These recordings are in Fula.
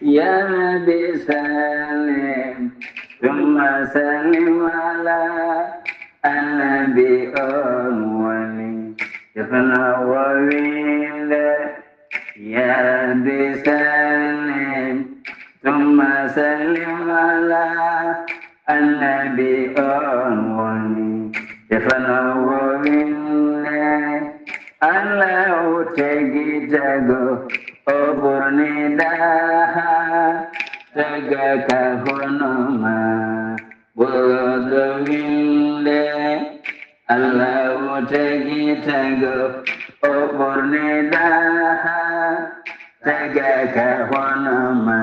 يا نبي سلم ثم سلم على النبي أولي يفنى وويل يا نبي سلم ثم سلم على النبي أولي يفنى وويل Allah tegi jago oburni daha taga kahonoma bodowinde Allah tegi jago oburni daha taga kahonoma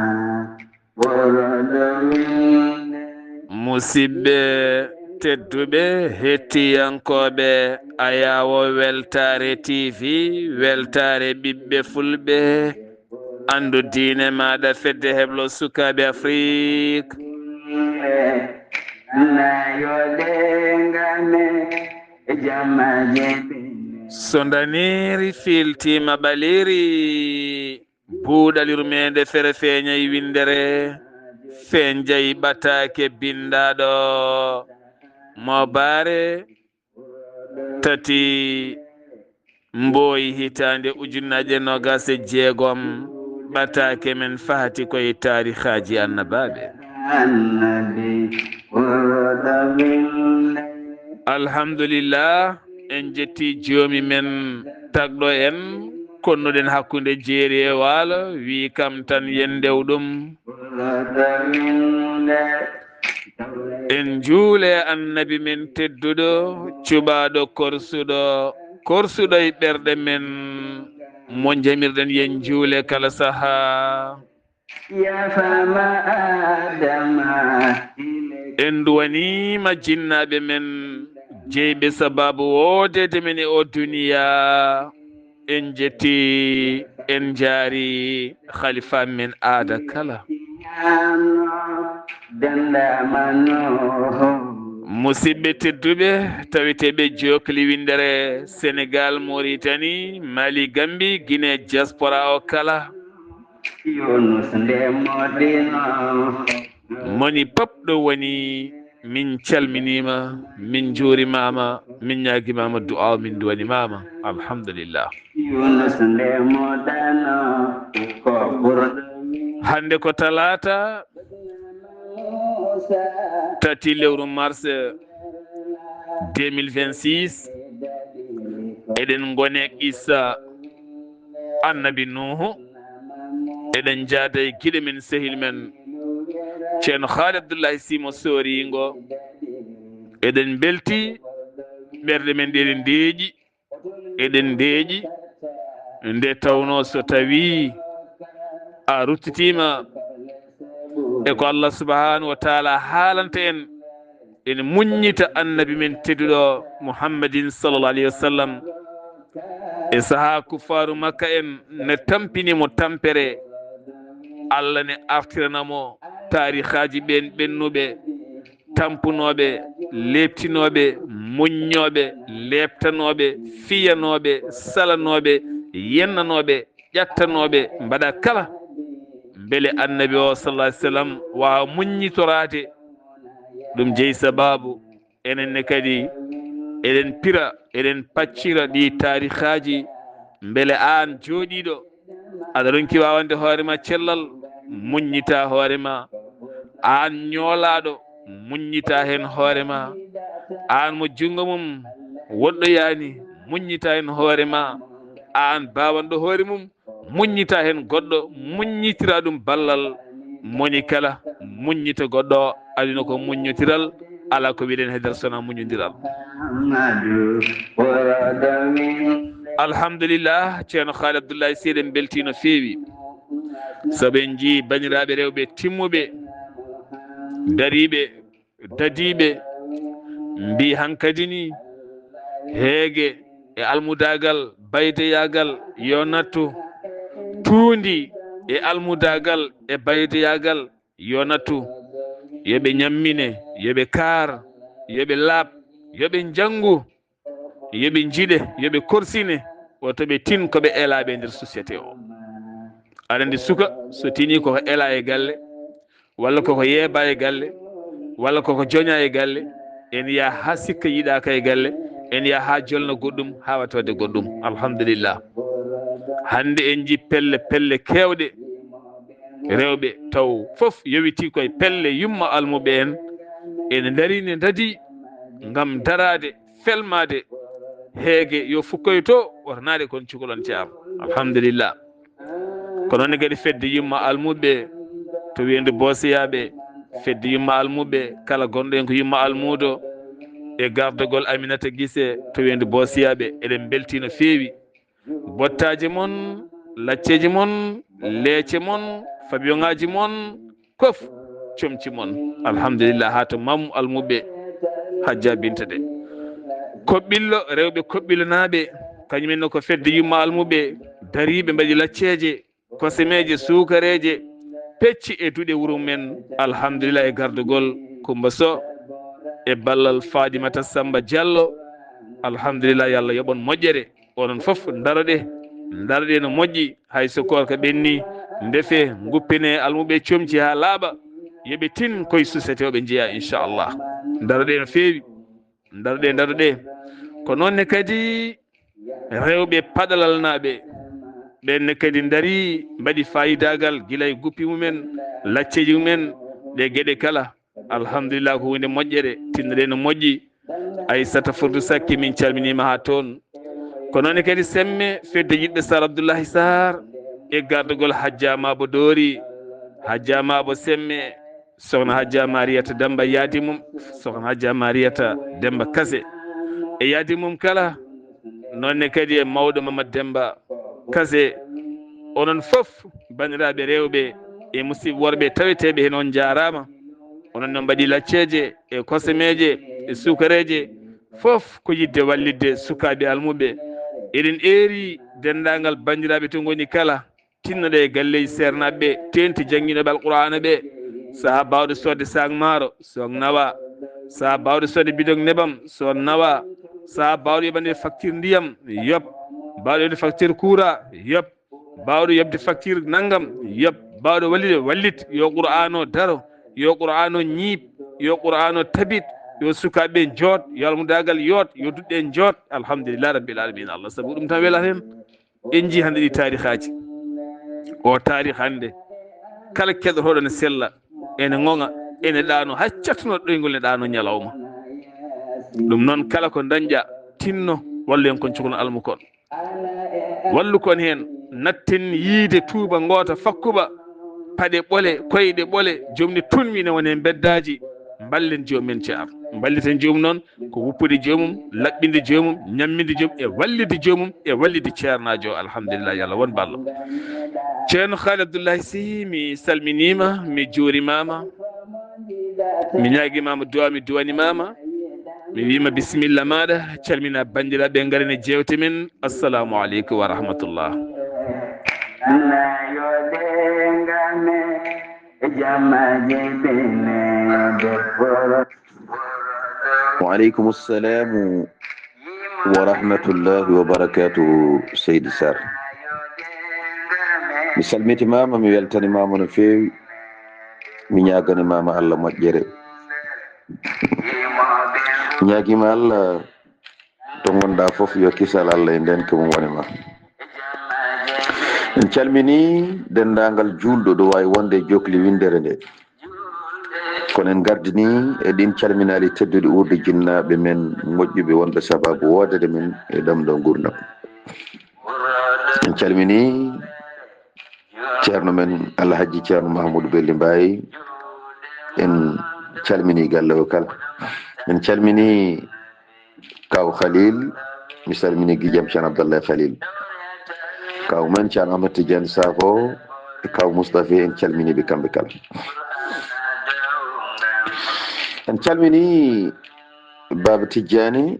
bodowinde musidɓe tedduɓe hettiyankoɓe ayawo weltare tv weltare ɓiɓɓe fulɓe andu diine maɗa fedde heblo sukaɓe afrique so daniri filtima ɓaliri buuɗalirmede fere feeñayi windere fen jayi ɓatake bindaɗo mo baare tati mboyi hitande ujunnaje nogase jeegom ɓatake men fahati koye tarihaji annabaɓe alhamdulillah en jetti joomi men tagɗo en konnuɗen hakkude jeeri e waalo wi kam tan yen ndew ɗum en juule annabi men tedduɗo cuɓaɗo korsuɗo e ɓerɗe men mo jamirɗen yen juule kala saaha en duwanima jinnaɓe men jeyɓe sababu wodede men e o duniya en jetti en jaari khalifa men aada kala musidɓe tedduɓe taweteɓe jokli windere sénégal mauritanie mali gambi guine diaspora o kala moni papɗo woni min calminima min juurimama min ñaguimama du'a min duwanimama alhamdulillah hande ko talata tati lewru mars 2026 eɗen gone issa annabi nuhu eɗen jaada e guiɗe men sehil men ceerno haali abdoullahi simo soringo eɗen belti ɓerɗe men ɗeɗen deeƴi eɗen deeƴi nde tawno so tawi a ruttitima e ko allah subhanahu wa taala haalanta en ene muññita annabi men tedduɗo muhammadin sallallah alayhi wa sallam e saaha kuffaru makka en ne tampinimo tampere allah ne artiranamo tarihaji ɓen ɓennuɓe tampunoɓe lebtinoɓe muññoɓe lebtanoɓe fiyanoɓe salanoɓe yennanoɓe ƴattanoɓe mbaɗa kala beele annabi o sallah alih sallam wawa muññitorade ɗum jeeyi sababu enenne kadi eɗen pira eɗen paccira ɗi tarihaji beele an jooɗiɗo aɗa ronki wawande hoorema cellal muññita hoorema an ñoolaɗo muññita hen hoorema an mo jungo mum woɗɗoyani muññita hen hoorema an bawanɗo hoore mum muññita hen goɗɗo muññitira ɗum ballal moni kala muññita goɗɗo adina ko muññitiral ala ko wiɗen hedere sona muñodiral alhamdulillah ceerno haali abdoullahi seydi en belti no feewi saabu en jii bandiraɓe rewɓe timmuɓe dariɓe dadiɓe mbi hankadi ni heege e almudagal baydeyagal yo nattu tuundi e almudagal e baydeyagal yo nattu yoɓe ñammine yoɓe kaar yoɓe laaɓ yoɓe janngu yoɓe jiɗe yoɓe korsine woto ɓe tin koɓe elaɓe nder société o aɗa andi suka so tini koko ela e galle walla koko yeeba e galle walla koko joña e galle en ya ha sikka yiɗaka e galle en ya ha jolna goɗɗum ha watode goɗɗum. Alhamdulillah, hande en ji pelle kewɗe rewɓe taw fof yowiti koye pelle yumma almuɓe en ene darini dadi ngam darade felmade heege yo fukkoy to wornade kon cukalon ceam. Alhamdulillah, ko noon kadi fedde yumma almuɓe to wiyende bosiyaɓe, fedde yumma almuɓe kala gonɗo en ko yumma almudo e gardogol Aminata Guissé to wiyende bosiyaɓe eɗen belti no feewi. bottaji mon, lacceji mon, leece mon, fabiyoŋaji mon kof comci mon. Alhamdulillah, ha to mammu almuɓe Hajja Binta de koɓɓillo rewɓe koɓɓillonaɓe kañumen ko fedde yumma almuɓe dariɓe mbaɗi lacceje kosemeje sukareje pecci e duɗe wuro men. Alhamdulillah, e gardugol Coumba Sow e ballal Fadimata Samba Diallo. Alhamdulillah, yo Allah yoɓon moƴƴere onon fof daroɗe no moƴƴi hayso korka ɓenni ndefe guppine almuɓe comci ha laaɓa yoɓe tin koye société o ɓe jeeya inchallah. daroɗe no feewi, daroɗe ko noonne kadi rewɓe paɗalal naɓe ɓenne kadi dari mbaɗi fayidagal gila e guppi mumen lacceji mumen ɗe gueɗe kala. Alhamdulillah, ko hunde moƴƴere tinnoɗe no moƴƴi. Aissata Fodou Sakki min calminima ha toon. ko noon kadi semme fedde yiɗɗo Sar Abdoullahi Sarr e gardugol Hajja Mabo Dori, Hajja Mabo Semme, sohna Hajja Mariata Demba yaadi mum, sohna Hajja Mariata Demba Kase e yaadi mum kala. nonne kadi e mawɗo Mamadou Demba Kase. onon fof bandiraɓe rewɓe e musidɓe worɓe taweteɓe hen on jarama. onon noon mbaɗi lacceje e kosemeje e sukareje fof ko yidde wallidde sukaɓe almuɓe. eɗen eeri dendagal bandiraɓe to goni kala tinnoɗe e galleji sernaɓeɓe tenti jangguinoɓe alqur'ana ɓe. saha bawɗo sodde sak maaro so nawa, saha bawɗo sodde bidon nebam so nawa, saha bawɗo yoɓande facture ndiyam yob, bawɗo yoɓde facture courant yob, bawɗo yobde facture naggam yob, bawɗo wallit yo qur'an o daro, yo qur'an o ñiib, yo qur'an o tabit, yo sukaɓe joot, yo almudagal yoot, yo duɗɗe joot. Alhamdulillah rabbil alamin. Allah saabu ɗum tan welata hen. en ji hande ɗi tarihaji o tarih hande kala keɗotoɗo ne sella ene gonga ene ɗano hay cattunoɗo ɗoygol ne ɗano ñalawma. ɗum noon kala ko dañƴa tinno wallu en kon cukalon almu kon, wallu kon hen natten yiide tuuba goota fakkuba paɗe ɓole koyɗe ɓole jomni tunmine wone beddaji. ballen jomumen cear, balliten jomum noon ko wuppude jomum, laɓɓinde jomum, ñamminde jomum e wallide jomum e wallide ceernajo. Alhamdulillah, yo Allah won ballo. ceerno Khalid Abdoullahi Sy mi salminima, mi juurimama, mi ñaguimama duwa, mi duwanimama, mi wima bisimilla maɗa. calmina bandiraɓe garen e jewte men. Assalamu aleykum wa rahmatullah. وعليكم السلام ورحمة الله وبركاته. سيد سار mi salmiti mama, mi weltani mama no fewi, mi ñagani mama Allah moƴƴere, mi ñaguima Allah to gonɗa foof yo kisal Allah e nden ko mum wonima. en calmini dendagal julɗo ɗo wawi wonde jokli windere nde, kono en gardini e ɗin calminali tedduɗe urde jinnaɓe men moƴƴuɓe wonɓe sababu wodede men e ɗam ɗo gurdam. en calmini ceerno men Alhaji Ceerno Mahamadou Belli Mbaye, en calmini galle o kala, en calmini kaw Khalil, mi salmini guijam Ceerno Abdallah Khalil, kaw men Ceerno Ahmed Tidiane Sakho e kaw Moustapha, en calminiɓe kamɓe kala. en calmini Baba Tidiane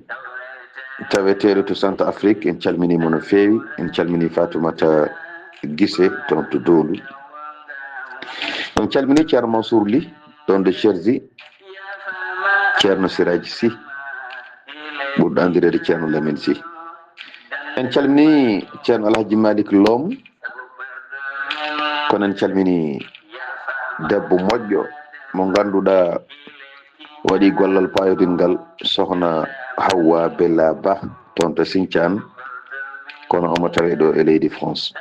taweteɗo to Centre Afrique, en calminimo no fewi. en calmini Fatoumata Guissé toon to Dondou. en calmini Ceerno Mansour Ly ɗon de Cherzi, Ceerno Siraji Sy ɓurɗo andirede Ceerno Lamine Sy. en calmini Ceerno Alhaji Malick Lom, kono en calmini debbo moƴƴo mo ganduɗa waɗi gollal payodingal sohna Hawwa Bella Ba toon to Sinthiane kono omo tawe ɗo e leydi France.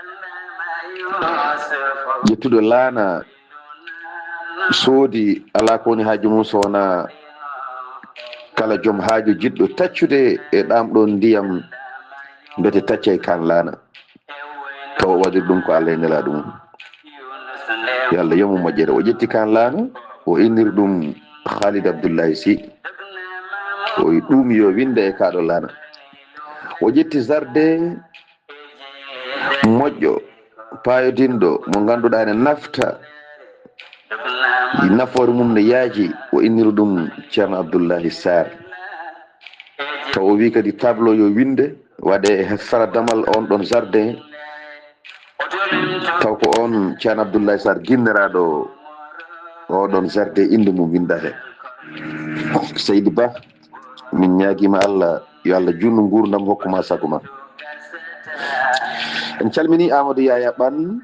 ƴettuɗo laana soodi ala ko woni haaju mum sowona kala joom haaju jiɗɗo taccude e ɗamɗon ndiyam mbete tacca e kan laana tawa waɗiri ɗum ko Allah e nelaɗo mum. yo Allah yomo moƴƴere. O ƴetti kan laana o inniri ɗum Khalid Abdoullahi Sy o ɗumi yo winde e kaɗo laana. o ƴetti jardin moƴƴo payodinɗo mo ganduɗa ene nafta nafoore mum ne yaaji o inniri ɗum Ceerno Abdoullahi Sarr taw o wi kadi tableau yo winde waɗe e sara damal on ɗon jardin taw ko on Ceerno Abdoullahi Sarr ginniraɗo oɗon jardin inde mum windate. Seydi Ba min ñaaguima Allah yo Allah junnu gurdam hokkuma sago ma. en calmini Amadou Yaya Ɓan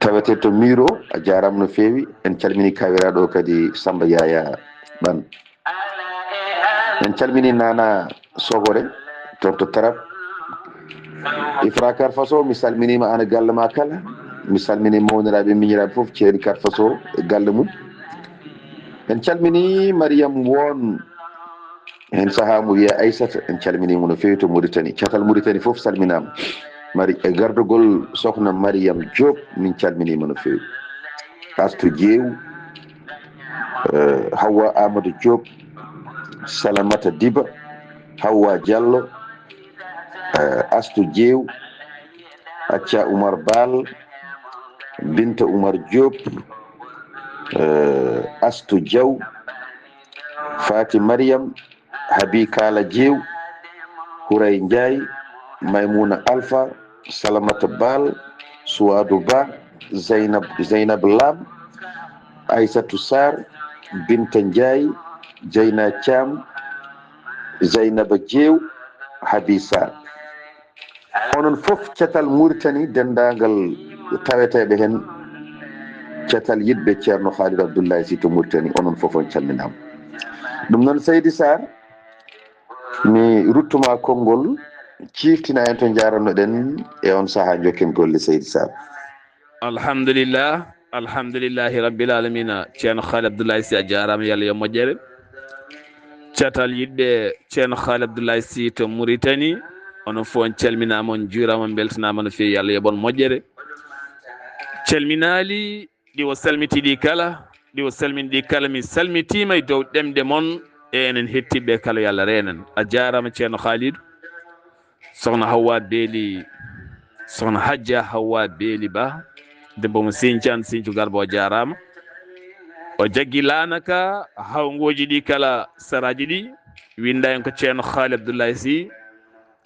tawete to Miro a jarama no feewi. en calmini kawiraɗo kadi Samba Yaya Ɓan. en calmini Nana Sogore toon to Tarab. Ifra Kar Faso mi salminima ana galle ma kala. mi salmini mawniraɓe miñiraɓe foof ceeri Kar Faso e galle mum. en calmini Mariam Won hen saaha mo wiye Aissata en calminimo no feewi to Mauritanie. catal Mauritanie foof salminama. mari e gardugol sohna Mariam Diop min calminima no feewi. Astou Diew Hawa Amadou Diop Salamata Diba Hawa Diallo Astou Diew Acca Oumar Bal Binta Oumar Diop Astou Diaw Fati Mariam Habi Kala Diew Houray Ndiaye Maymouna Alpha Salamata Bal Souadou Ba Zeynab Lam Aissatou Sarr Binta Ndiaye Jeyna Thiam Zeynaba Diew Habi Sarr. onon fof catal Mauritanie dendagal taweteɓe hen catal yidɓe Ceerno Khalid Abdoullahi Sy to Mauritanie onon fof on calminama. ɗum noon Seydi Sarr mi ruttuma konngol ciftina en to jarannoɗen e on saaha jokken golle Seydi Sarr. alhamdulillahi rabbil alamina. Ceerno Khalid Abdoullahi Sy a jarama yo Allah yo moƴƴere. catal yidɓe Ceerno Khalid Abdoullahi Sy to Mauritanie onon fof on calminama on juurama on beltanama no fewi. Allah yoɓon moƴƴere. calminali ɗi o salmitiɗi kala ɗi o salminiɗi kala mi salmitima e dow ɗemɗe moon e enen hettiɓe kala yo Allah renen. a jarama Ceerno Khalidou. sohna Hawwa Beeli sohna Hadja Hawwa Beeli Ba debbo mo Sinthiane Sinthiou Garba o jarama. o jaggi laana ka hawngoji ɗi kala saraji ɗi winda en ko Ceerno Khalid Abdoullahi Sy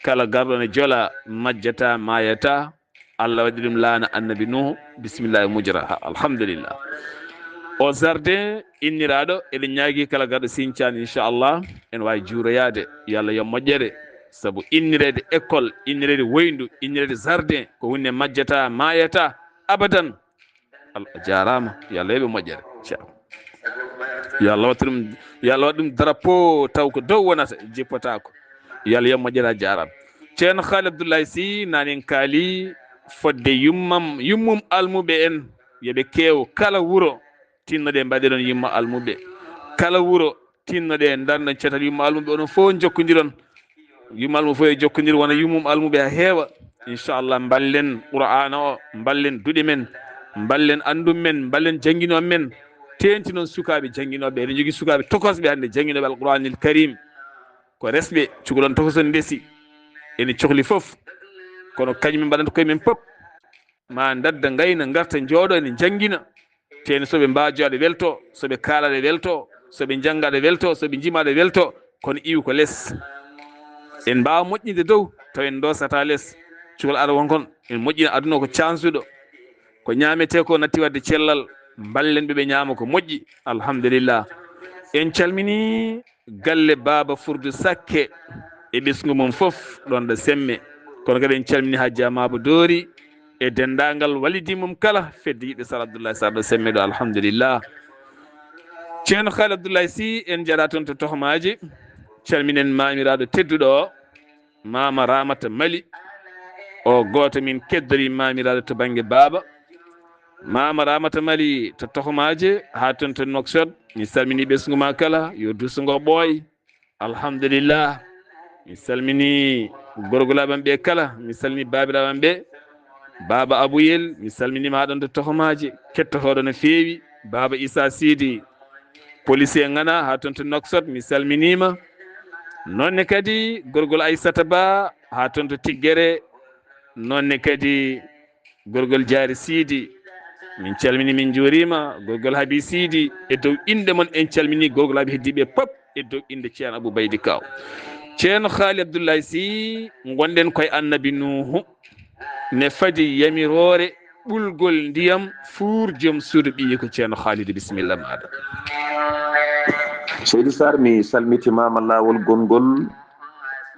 kala garɗo ne jola majjata mayata. Allah waɗi ɗum laana annabi Nuhu bisimillahi mujraha. alhamdulillah. o jardin inniraɗo eɗen ñaagui kala garɗo Sinthiane inchallah en wawi juuroyade yo Allah yo moƴƴere. saabu innirede école innirede woyndu innirede jardin ko hunde majjata mayata abadan. Allah jarama yo Allah yoɓe moƴƴere. yo Allah waɗa ɗum drapeau taw ko dow wonata jippotako. yo Allah yo moƴƴere. a jarama. Ceerno Khalid Abdoullahi Sy nani en kaali fodde yummum almuɓe en yoɓe kew kala wuuro tinnoɗe mbaɗiron yumma almuɓe. kala wuuro tinnoɗe darnon catal yumma almuɓe. onon fof jokkodiron yumma almuɓe fof e jokkodir wona yummum almuɓe ha heewa inchallah. ballen Qur'ana o ballen duɗe men ballen andum men ballen jangguinoɓe men tenti noon sukaɓe jangguinoɓe. eɗen jogui sukaɓe tokosɓe hande jangguinoɓe alqouranil karim ko resɓe cukalon tokoson ndesi ene cohli foof kono kañumen mbaɗanta koyemen pop ma dadda gayna garta jooɗo ene jangguina teni soɓe mbajoɗe welto soɓe kaalaɗe welto soɓe janggaɗe welto soɓe jimaɗe welto kono iwi ko less. en mbawa moƴƴinde dow taw en dosata less. cukal ara wonkon en moƴƴina aduna ko cansuɗo ko ñamete ko natti wadde cellal ballen ɓeɓe ñama ko moƴƴi alhamdulillah. en calmini galle Baba Furdu Sakke e ɓesgu mum foof ɗon ɗo Semme. kono kadi en calmini Hajja Maba Doori e dendagal walidi mum kala feddiɓe sar Abdoulaye Sarr ɗo semmeɗo alhamdulillah. ceerno Khalid Abdoulaye Sy en jaɗa toon to tohmaji calminen mamiraɗo tedduɗo o mama Ramata Mali o goto min keddori mamiraɗo to banggue baba mama Ramata Mali to tohmaji ha toon to Nouakchott mi salmini ɓesgu ma kala yo dusugo ɓooy alhamdulillah. mi salmini gorgolaɓam ɓe kala mi salmini babiraɓam ɓe baba Abouyel mi salminima haɗon to tohmaji kettotoɗo no feewi baba Issa Sidi policier ngana ha toon to Nouakchott mi salminima nonne kadi gorgol Aissata Ba ha toon to Tiggere nonne kadi gorgol Diary Sidi min calmini min juurima gorgol Habi Sidi e dow inde mon en calmini gorgolaɓe heddiɓe pop e dow inde ceerno Abou Baydy Kaw. ceerno Khalid Abdoulaye Sy gonɗen koye annabi Nuhu ne fadi yamirore ɓulgol ndiyam fuur joom suudu ɓiyi ko ceerno Khalid bisimilla maɗa. Seydi Sarr mi salmitimama lawol gongol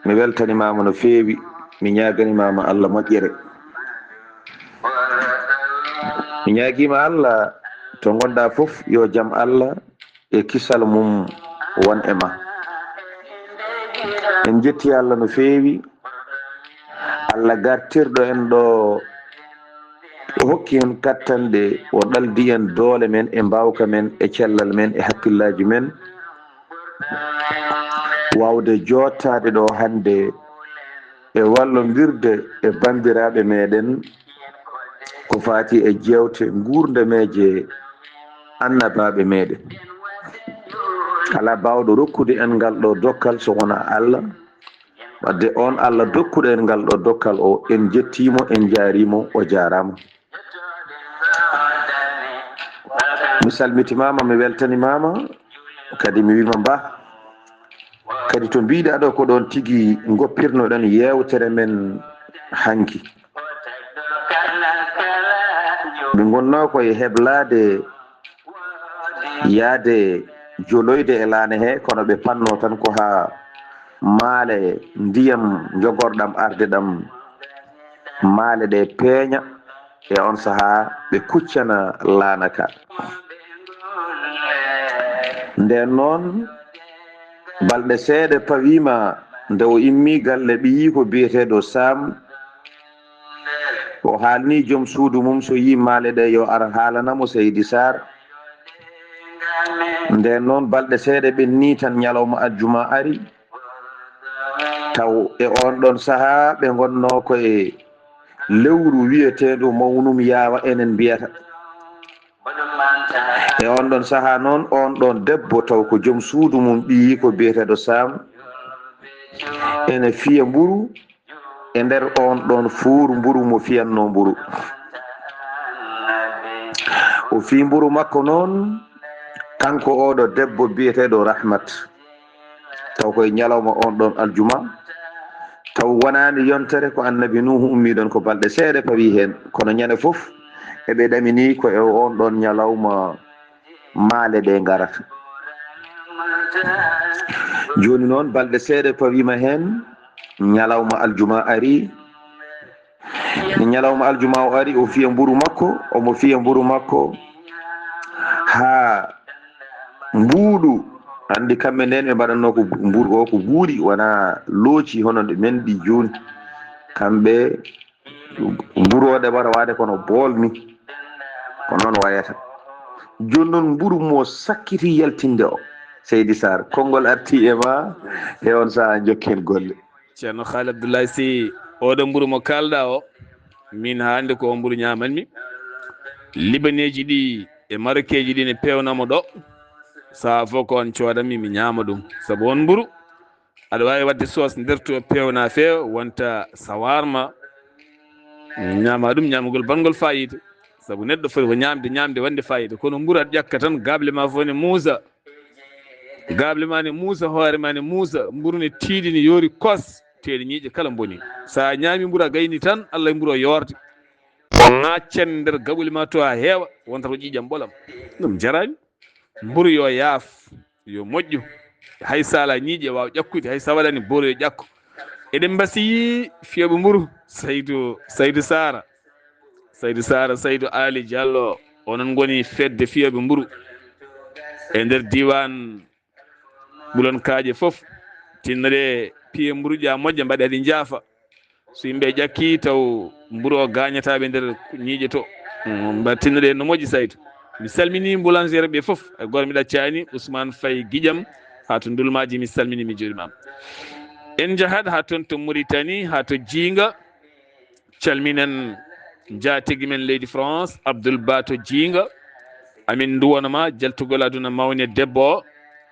mi weltanimama no feewi mi ñaganimama Allah moƴƴere mi ñaguima Allah to gonɗa foof yo jaam Allah e kisal mum won e ma. en jetti Allah no feewi Allah gartirɗo en ɗo o hokki en kattande o ɗaldi en doole men e mbawka men e cellal men e hakkillaji men wawde jottade ɗo hande e wallodirde e bandiraɓe meɗen ko fati e jewte gurdameje annabaɓe meɗen. ala bawɗo rokkude en ngal ɗo dokkal so wona Allah wadde on Allah dokkuɗo en ngal ɗo dokkal o en jettimo en jaarimo o jarama. mi salmitimama mi weltanimama kadi mi wima ba kadi to mbiɗa ɗo ko ɗon tigui goppirnoɗen yewtere men hanki mi gonno koye heblade yaade joloyde e laane he kono ɓe panno tan ko ha maale ndiyam jogorɗam arde ɗam maale ɗe peeña e on saaha ɓe kuccana laana ka. nden noon balɗe seeɗa pawima nde o immi galle ɓiyi ko biyeteɗo Sam o haalni joom suudu mum so yi maale ɗe yo ar haalanamo Seydi Sarr. nden noon balɗe seeɗa ɓenni tan ñalawma aljuma ari taw e on ɗon saaha ɓe gonno koye lewru wiyeteɗo mawnum yaawa enen mbiyata e on ɗon saaha noon on ɗon debbo taw ko joom suudu mum ɓiyi ko biyeteɗo Sam ene fiya mburu e nder on ɗon fuur mburu mo fiyanno mburu o fi mburu makko noon kanko oɗo debbo biyeteɗo Rahmat taw koye ñalawma on ɗon aljuma taw wonani yontere ko annabi Nuhu ummiɗon ko balɗe seeɗa pawi hen kono ñande foof eɓe ɗamini ko e on ɗon ñalawma maale ɗe garata. joni noon balɗe seeɗa pawima hen ñalawma aljuma ari ni ñalawma aljuma o ari o fiya mburu makko omo fiya mburu makko ha mbuuɗu andi kamɓe nden ɓe mbaɗanno ko mburu o ko buuɗi wona looci hono nde men ɗi joni kamɓe mburoɗe waɗa wade kono boolni ko noon wayata. joni noon mburu mo sakkiti yaltinde o Seydi Sarr konngol arti e ma e on saaha jokken golle. ceerno Khalid Abdoulaye Sy oɗo mburu mo kalɗa o min hande ko mburu ñamanmi libaneji ɗi e marokeji ɗi ne pewnamo ɗo saha fof ko on codanmi mi ñama ɗum saabu on mburu aɗa wawi wadde sauce nder to pewna feewa wonta sawarma ñama ɗum ñamagol bangol fayida saabu neɗɗo foti ko ñamde wande fayida kono mburu aɗa ƴakka tan gable ma fof ne muusa gable ma ne muusa hoore ma ne muusa mburu ne tiiɗi ne yoori kos teɗe ñiiƴe kala boni sa ñaami mburu a gayni tan Allah e mburu o yoorde o ŋaccen nder gaɓoli ma to a heewa wonta ko ƴiƴam ɓolam ɗum jarani mburu yo yaaf yo moƴƴu hay sala ñiiƴe wawa ƴakkude hay sa waɗani boro yo ƴakko eɗen mbasiyi fiyoɓe mburu Saydou Sara Saydou Sara Saydou Ali Diallo onon goni fedde fiyoɓe mburu e nder diwan ɓulon kaaje fof tinnoɗe piye mburuƴa moƴƴa mbaɗe aɗi jaafa so yimɓe ƴakki taw mburu o gañataɓe nder ñiiƴe to mba tinnoɗe no moƴƴi Saydou mi salmini boulangére ɓe fof e goto mi ɗaccani Ousmane Faye Guiƴam ha to Ndulmaji mi salmini mi juurimaama en jahat ha toon to Mauritanie ha to Djinga calminen jaatigui men leydi France Abdoul Ba to Djinga amin duwonoma jaltugol aduna mawne debbo o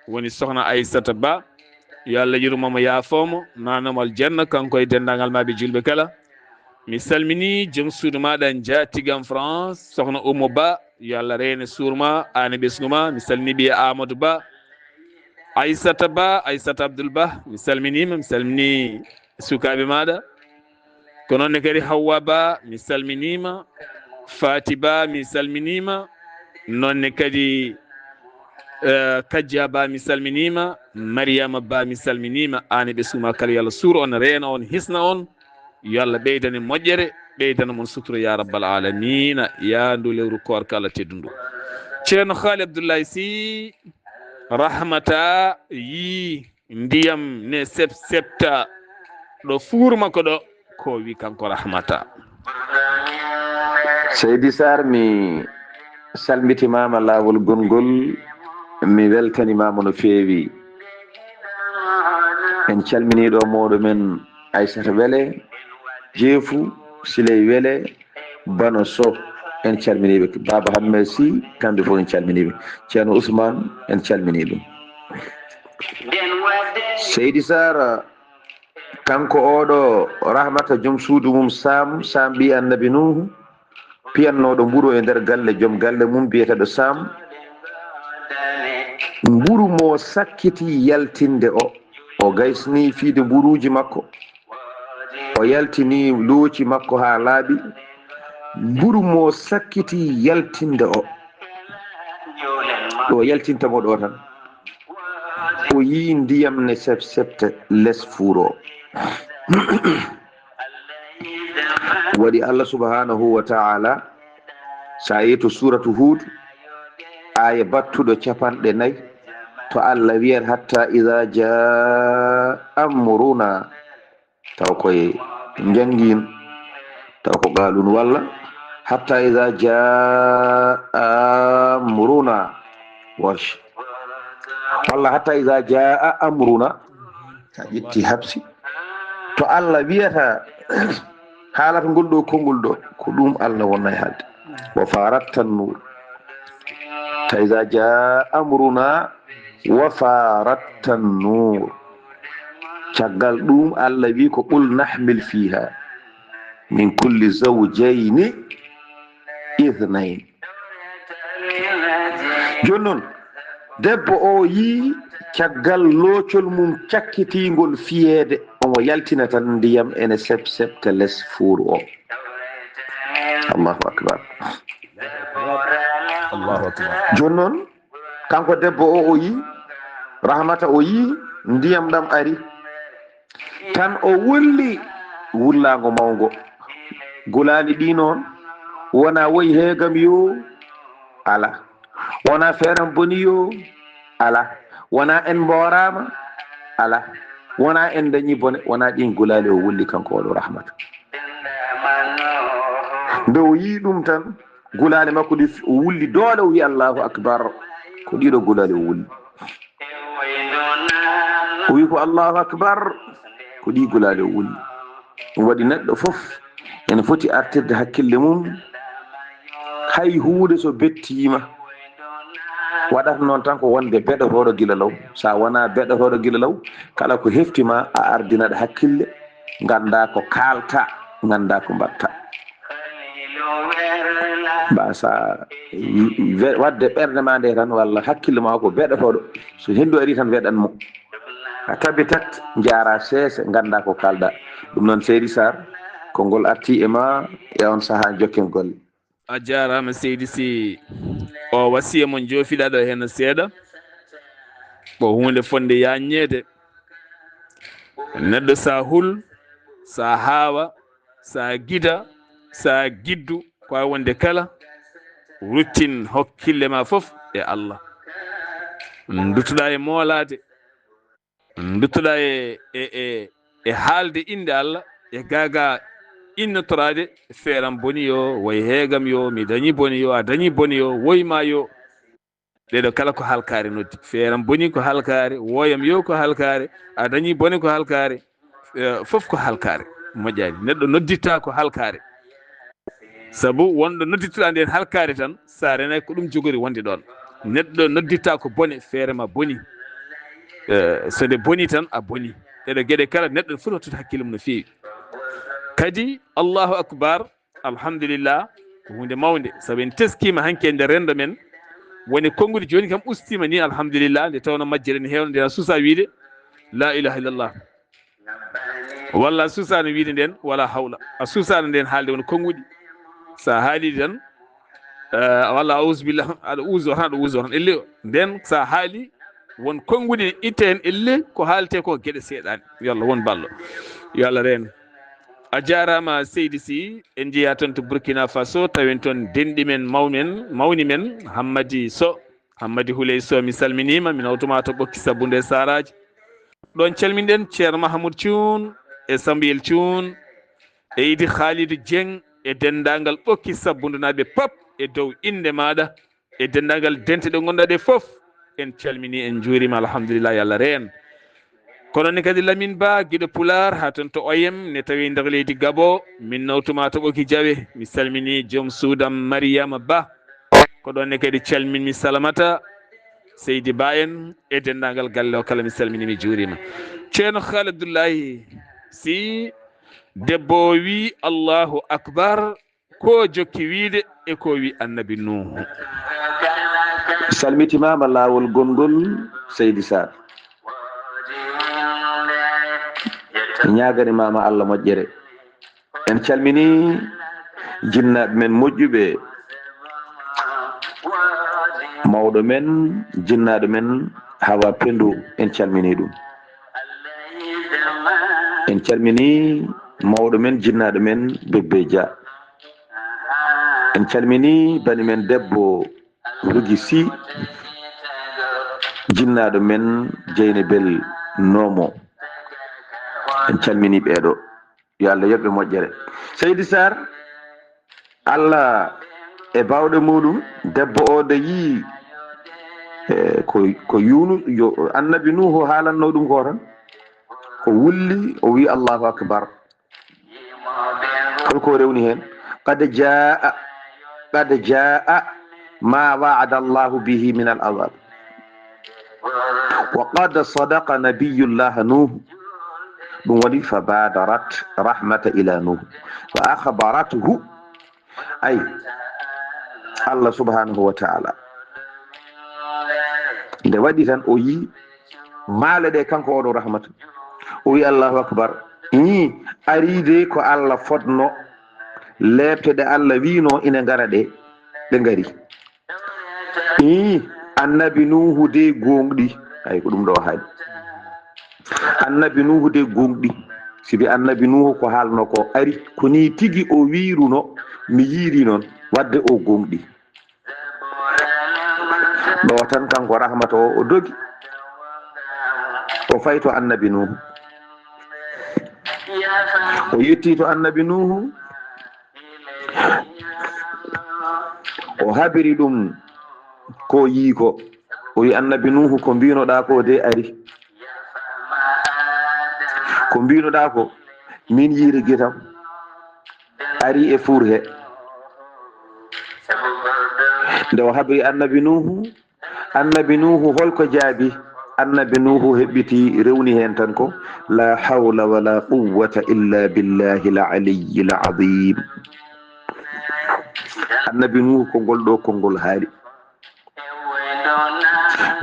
woni sohna Aissata Ba yo Allah yurmomo yaafomo nanamo aljanna kanko e dendagal maɓe julɓe kala mi salmini joom suudu maɗa jaatigam France sohna Oumou Ba yo Allah reene suurma ane ɓesguma mi salmini ɓiye Amadou Ba Aissata Ba Aissata Abdoul Ba mi salminima mi salmini sukaɓe maɗa ko noonne kadi Hawwa Ba mi salminima Fati Ba mi salminima nonne kadi Kadja Ba mi salminima Mariama Ba mi salminima ane ɓesguma kala yo Allah suur on reena on hisna on yo Allah ɓeydane moƴƴere ɓeydana mon sutura ya rabbal alamina ya ndu lewru koor kala teddundu ceerno Haali Abdoullahi Sy rahmata yi ndiyam ne septa ɗo fuurma ko ɗo ko wi kanko rahmata Seydi Sar mi salmitimama laawol gongol mi weltanimama no feewi en calminiɗo mawɗo men Aissata Wele Jeefu Siley Wele Bano Sow en calminiɓe Baba Hammed Sy kamɓe fof en calminiɓe ceerno Ousmane en calmini ɗum Seydi Sar kanko oɗo rahmata joom suudu mum Sam ɓi annabi Nuhu piyannoɗo mburu e nder galle joom galle mum biyeteɗo Sam mburu mo sakkiti yaltinde o gaysni fiide mburuji makko o yaltini looci makko ha laaɓi mburu mo sakkiti yaltinde o yaltintamo ɗo tan o yi ndiyam ne septe less fuuro waɗi Allah subhanahu wa ta'ala sa yi to suratu Hud aya battuɗo 4 to Allah wiyat hatta idha jaa amruna taw koye jangin taw ko galun walla hatta idha jaa amruna wash walla hatta idha jaa amruna ta ƴetti habsi to Allah wiyata haalata ngol ɗo konngol ɗo ko ɗum Allah wonna e haalde wa farattan nur ta idha jaa amruna wa farattan nur caggal ɗum Allah wi ko qul nahmil fiha min kulli zawjayni ithnayn joni noon debbo o yi caggal loocol mum cakkitingol fiyeede omo yaltina tan ndiyam ene septe less fuuru o Allahu akbar Allahu akbar joni noon kanko debbo o yi rahmata o yi ndiyam ɗam ari tan o wulli wullago mawgo gulali ɗi noon wona woyi heegam yo ala wona feeram boni yo ala wona en mborama ala wona en dañi bone wona ɗin gulali o wulli kanko oɗo rahmata nde o yi ɗum tan gulali makko ɗi o wulli doole o wi Allahu akbar ko ɗiɗo gulali o wulli o wi ko Allahu akbar ko ɗi gulali o wulli ɗum waɗi neɗɗo fof ene foti artirde hakkille mum hay huude so bettima waɗata noon tan ko wonde beɗotoɗo gila law sa wona beɗotoɗo gila law kala ko heftima a ardinaɗo hakkille ganda ko kalta ganda ko mbatta mbasa wadde ɓerde ma nde tan walla hakkille ma ko beɗotoɗo so hendu ari tan weɗanmo a tabitat jara seese ganda ko kalɗa ɗum noon Seydi Sar konngol arti e ma e on saaha jokken golle a jarama Seydi Sy o wasiya mon jofiɗaɗo hen seeɗa ko hunde fonde yaññede neɗɗo sa hul sa haawa sa gida sa giddu ko a wonde kala ruttin hokkille ma fof e Allah duttuɗa e moolade duttuɗa e haalde inde Allah e gaga innotorade feeram boni yo way heegam yo mi dañi boni yo a dañi boni yo woyma yo ɗeɗo kala ko halkare noddi feeram boni ko halkare woyam yo ko halkare a dañi boni ko halkare fof ko halkare moƴƴani neɗɗo nodditta ko halkare saabu wonɗo noddittuɗa nden halkare tan sa renay ko ɗum jogori wonde ɗon neɗɗo nodditta ko bone feere ma boni so nde boni tan a boni ɗeɗo gueɗe kala neɗɗo fof wattude hakkille mum no feewi kadi allahu akbar alhamdulillah ko hunde mawde saabu en teskima hanki e nder rendo men woni kongude joni kam ustima ni alhamdulillah nde tawno majjere ne hewno nde suusa wiide la ilaha illallah walla suusano wiide nden wala hawla a suusano nden haalde woni konguɗi sa haali tan walla auzubillah aɗa uso tan aɗa uso tan elle nden sa haali won konguɗi itte hen elle ko haalte ko gueɗe seeɗani yo Allah won ballo yo Allah reen a jarama seydi Sy en jeeya toon to Burkina Faso tawen toon denɗi men mawni men Hammadi Sow Hammadi Houleye Sow mi salminima mi nawtuma to ɓokki sabbude saraji ɗon calminɗen ceerno Mahamoudou Thioune e Sambayel Thioune e Idi Khalidou Dieng e dendagal ɓokki sabbude naɓe pop e dow inde maɗa e dendagal dente ɗe gonɗa ɗe foof en calmini en juurima alhamdulillah yo Allah reen kono ni kadi Lamine Ba guiɗo Pular ha toon to oyem ne tawi nder leydi Gabo min nawtuma to ɓoki Diawe mi salmini joom suudam Mariama Ba ko ɗon ne kadi calminmi Salamata Seydi Ba en e dendagal galle o kala mi salmini mi juurima ceerno Khalidullahi Sy debbo wi Allahu akbar ko jokki wiide e ko wi annabi Nuhu salmitimama lawol gongol Seydi Sarr ñaganimama Allah moƴƴere en calmini jinnaɓe men moƴƴuɓe mawɗo men jinnaɗo men Hawa Pendu en calmini ɗum en calmini mawɗo men jinnaɗo men Bébé Dia en calmini bani men debbo Rougui Sy jinnaɗo men Dieynabel Nomo en calmini ɓeɗo yo Allah yoɓɓe moƴƴere Seydi Sarr Allah e bawɗe muɗum debbo o de yi ko Yunus yo annabi Nuhu haalanno ɗum ko tan ko wulli o wi Allahu akbar holko rewni hen qad jaa ma wa'ada Allahu bihi min al-azab wa qad sadaqa nabiyullah Nuh ɗum waɗi fa badarat rahmata ila Nuh wa akhbaratuhu ay Allah subhanahu wa ta'ala nde waɗi tan o yi maale ɗe kanko oɗo rahmata o wi Allahu akbar ni aride ko Allah fotno lebte ɗe Allah wino ina ngara ɗe ngari annabi Nuhu de gonɗi ay ko ɗum ɗo haali annabi Nuhu de gonɗi sibi annabi Nuhu ko haalno ko ari ko ni tigi o wiruno mi yiiri noon wadde o gonɗi ɗo tan kanko rahmata o dogi o fayi to annabi Nuhu o yetti to annabi Nuhu o habiri ɗum ko yii ko o wi annabi Nuhu ko mbinoɗa ko de ari ko mbinoɗa ko min yiiri gitam ari e fuur he nde o habiri annabi Nuhu holko jaabi annabi Nuhu heɓɓiti rewni hen tan ko la hawla wala quwwata illa billahi al-aliyyi al-azim annabi Nuhu ko ngol ɗo konngol haali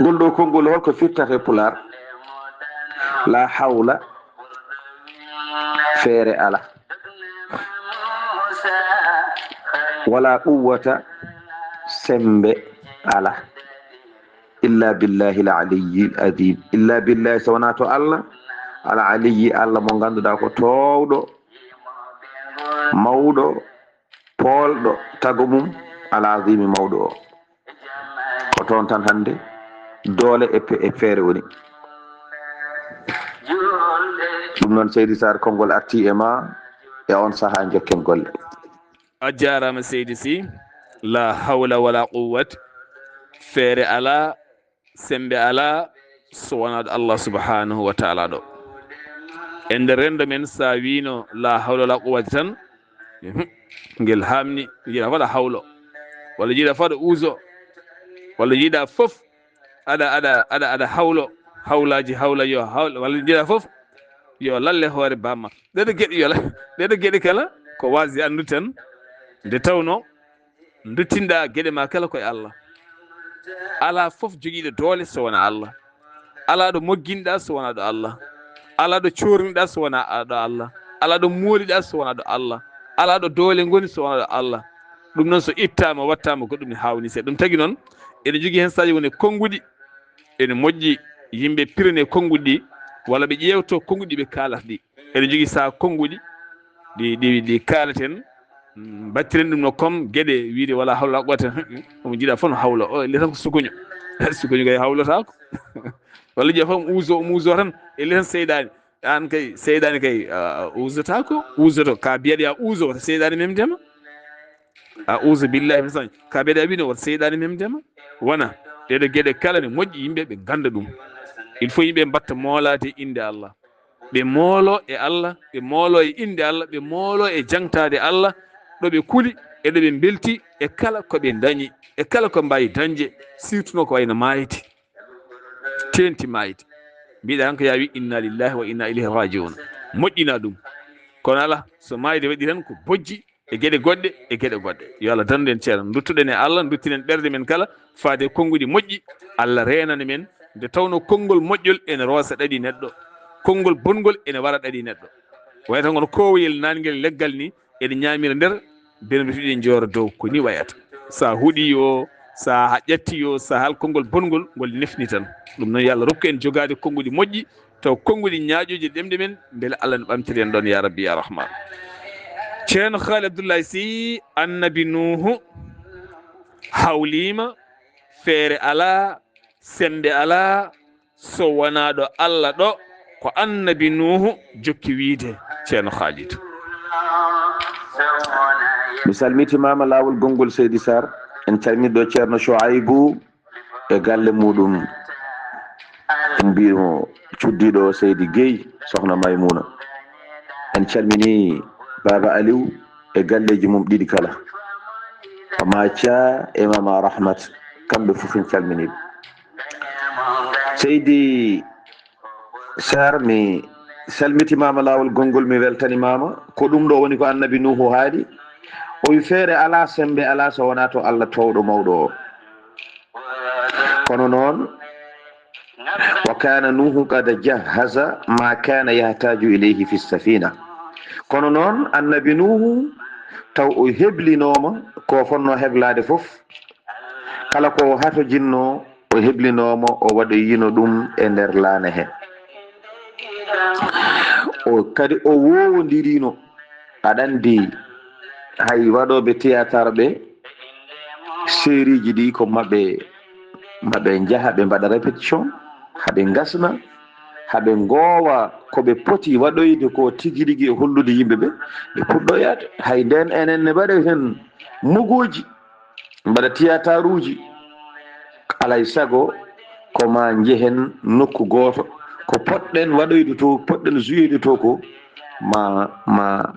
ngol ɗo konngol holko firtate Pular la hawla feere ala wala quwwata sembe ala illa billahi al-aliyyi al-azim illa billahi sawana to Allah al-aliyyi Allah mo ganduɗa ko towɗo mawɗo poolɗo tago mum alazimi mawɗo o ko toon tan hannde doole e feere woni ɗum noon seydi sar konngol arti e ma e on sahaa jokken golle. a jarama seydi Sy, la hawla wala quwwat, feere ala sembe ala so wonaɗo Allah subhanahu wa ta'ala ɗo e nder rendo men sa wino la hawla wala quwwata tan ngel hamni jiiɗa waɗa hawlo walla jiiɗa faɗa uuso walla jiiɗa fof aɗa hawlo hawlaji hawla yo hawla walla jiiɗa fof yo lalle hoore bamma ɗeɗo gueɗe kala ko wasde andu tan nde tawno duttinɗa gueɗe ma kala koye Allah ala fof joguiɗo doole so wona Allah, ala ɗo mogguinɗa so wona ɗo Allah, ala ɗo corniɗa so wona ɗo Allah, ala ɗo mooliɗa so wona ɗo Allah, ala ɗo doole goni so wona ɗo Allah. ɗum noon so ittama wattama goɗɗum ne hawni se ɗum tagui noon ene jogui hen saji woni konguɗi ene moƴƴi yimɓe pirane konguɗi ɗi walla ɓe ƴewto konguɗi ɓe kalata ɗi ene jogui sa konguɗi ɗi kalaten battiren ɗum no comme gueɗe wiide wala hawla ɓoten omo jiiɗa fof no hawla o elle tan ko sukuño sukuño kay hawlatako walla jiiɗa fof omo uuso tan elle tan seyɗani an kay seyɗani kay usotako usoto ka biyaɗi a uuso wata seyɗani memdema a uuso billahi min sañ ka biyaɗi a wino wata seyɗani memdema wona ɗeɗo gueɗe kala ne moƴƴi yimɓe ɓe ganda ɗum il faut yimɓe mbatta moolade inde Allah ɓe moolo e Allah ɓe moolo e inde Allah ɓe moolo e jangtade Allah ɗo ɓe kuuli e ɗo ɓe belti e kala ko ɓe dañi e kala ko mbawi dañde surtout no ko wayno mayde tenti mayde mbiɗa tan ko yaa wi inna lillahi wa inna ilayhi rajiun moƴƴina ɗum kono ala so mayde waɗi tan ko bojji e gueɗe goɗɗe e gueɗe goɗɗe yo Allah dandu en ceerno duttuɗen e Allah duttinen ɓerde men kala faade konguɗi moƴƴi Allah renana men nde tawno konngol moƴƴol ene roosa ɗaɗi neɗɗo konngol bongol ene wara ɗaɗi neɗɗo way tan gono kowoyel nanguel leggal ni ene ñamira nder bermituɗi joora dow ko ni wayata sa huuɗi o sa ƴetti o sa hal konngol bongol ngol nefni tan ɗum noon yo Allah rokku en jogade konguɗi moƴƴi taw konguɗi ñaaƴoji ɗemɗe men beele Allah ne ɓamtiri en ɗon ya rabbi ya rahman. ceerno Haali Abdoulaye Sy, annabi Nuhu hawlima feere ala sembe ala so wonaɗo Allah ɗo ko annabi Nuhu jokki wiide ceerno Khalid. mi salmitimama lawol gongol seydi sar en calmiɗo ceerno Chouaibou e galle muɗum en mbimo cuddiɗo seydi Gueye sohna Maymouna en calmini baba Aliou e galleji mum ɗiɗi kala Mathia e mama Rahmat kamɓe fof en calminiɓe. seydi sar mi salmitimama lawol gongol mi weltanimama ko ɗum ɗo woni ko annabi Nuhu haali o wi feere ala sembe ala so wona to Allah towɗo mawɗo o kono noon wa kana Nuhu qad jahaza ma kana yahtaju ilayhi fi safina kono noon annabi Nuhu taw o heblinoma ko fonno heblade fof kala ko hato jinno o heblinoma o waɗa yino ɗum e nder laana he o kadi o wowodirino aɗa andi hay waɗoɓe théâtre ɓe série ji ɗi ko maɓe jaaha ɓe mbaɗa répétition haɓe gasna haɓe goowa koɓe poti waɗoyde ko tigui rigui e hollude yimɓeɓe ɓe puɗɗoyade hay nden enen ne mbaɗa hen mugoji mbaɗa théâtre uji alay saago koma jehen nokku goto ko poɗɗen waɗoyde to poɗɗen jouyoyde to ko ma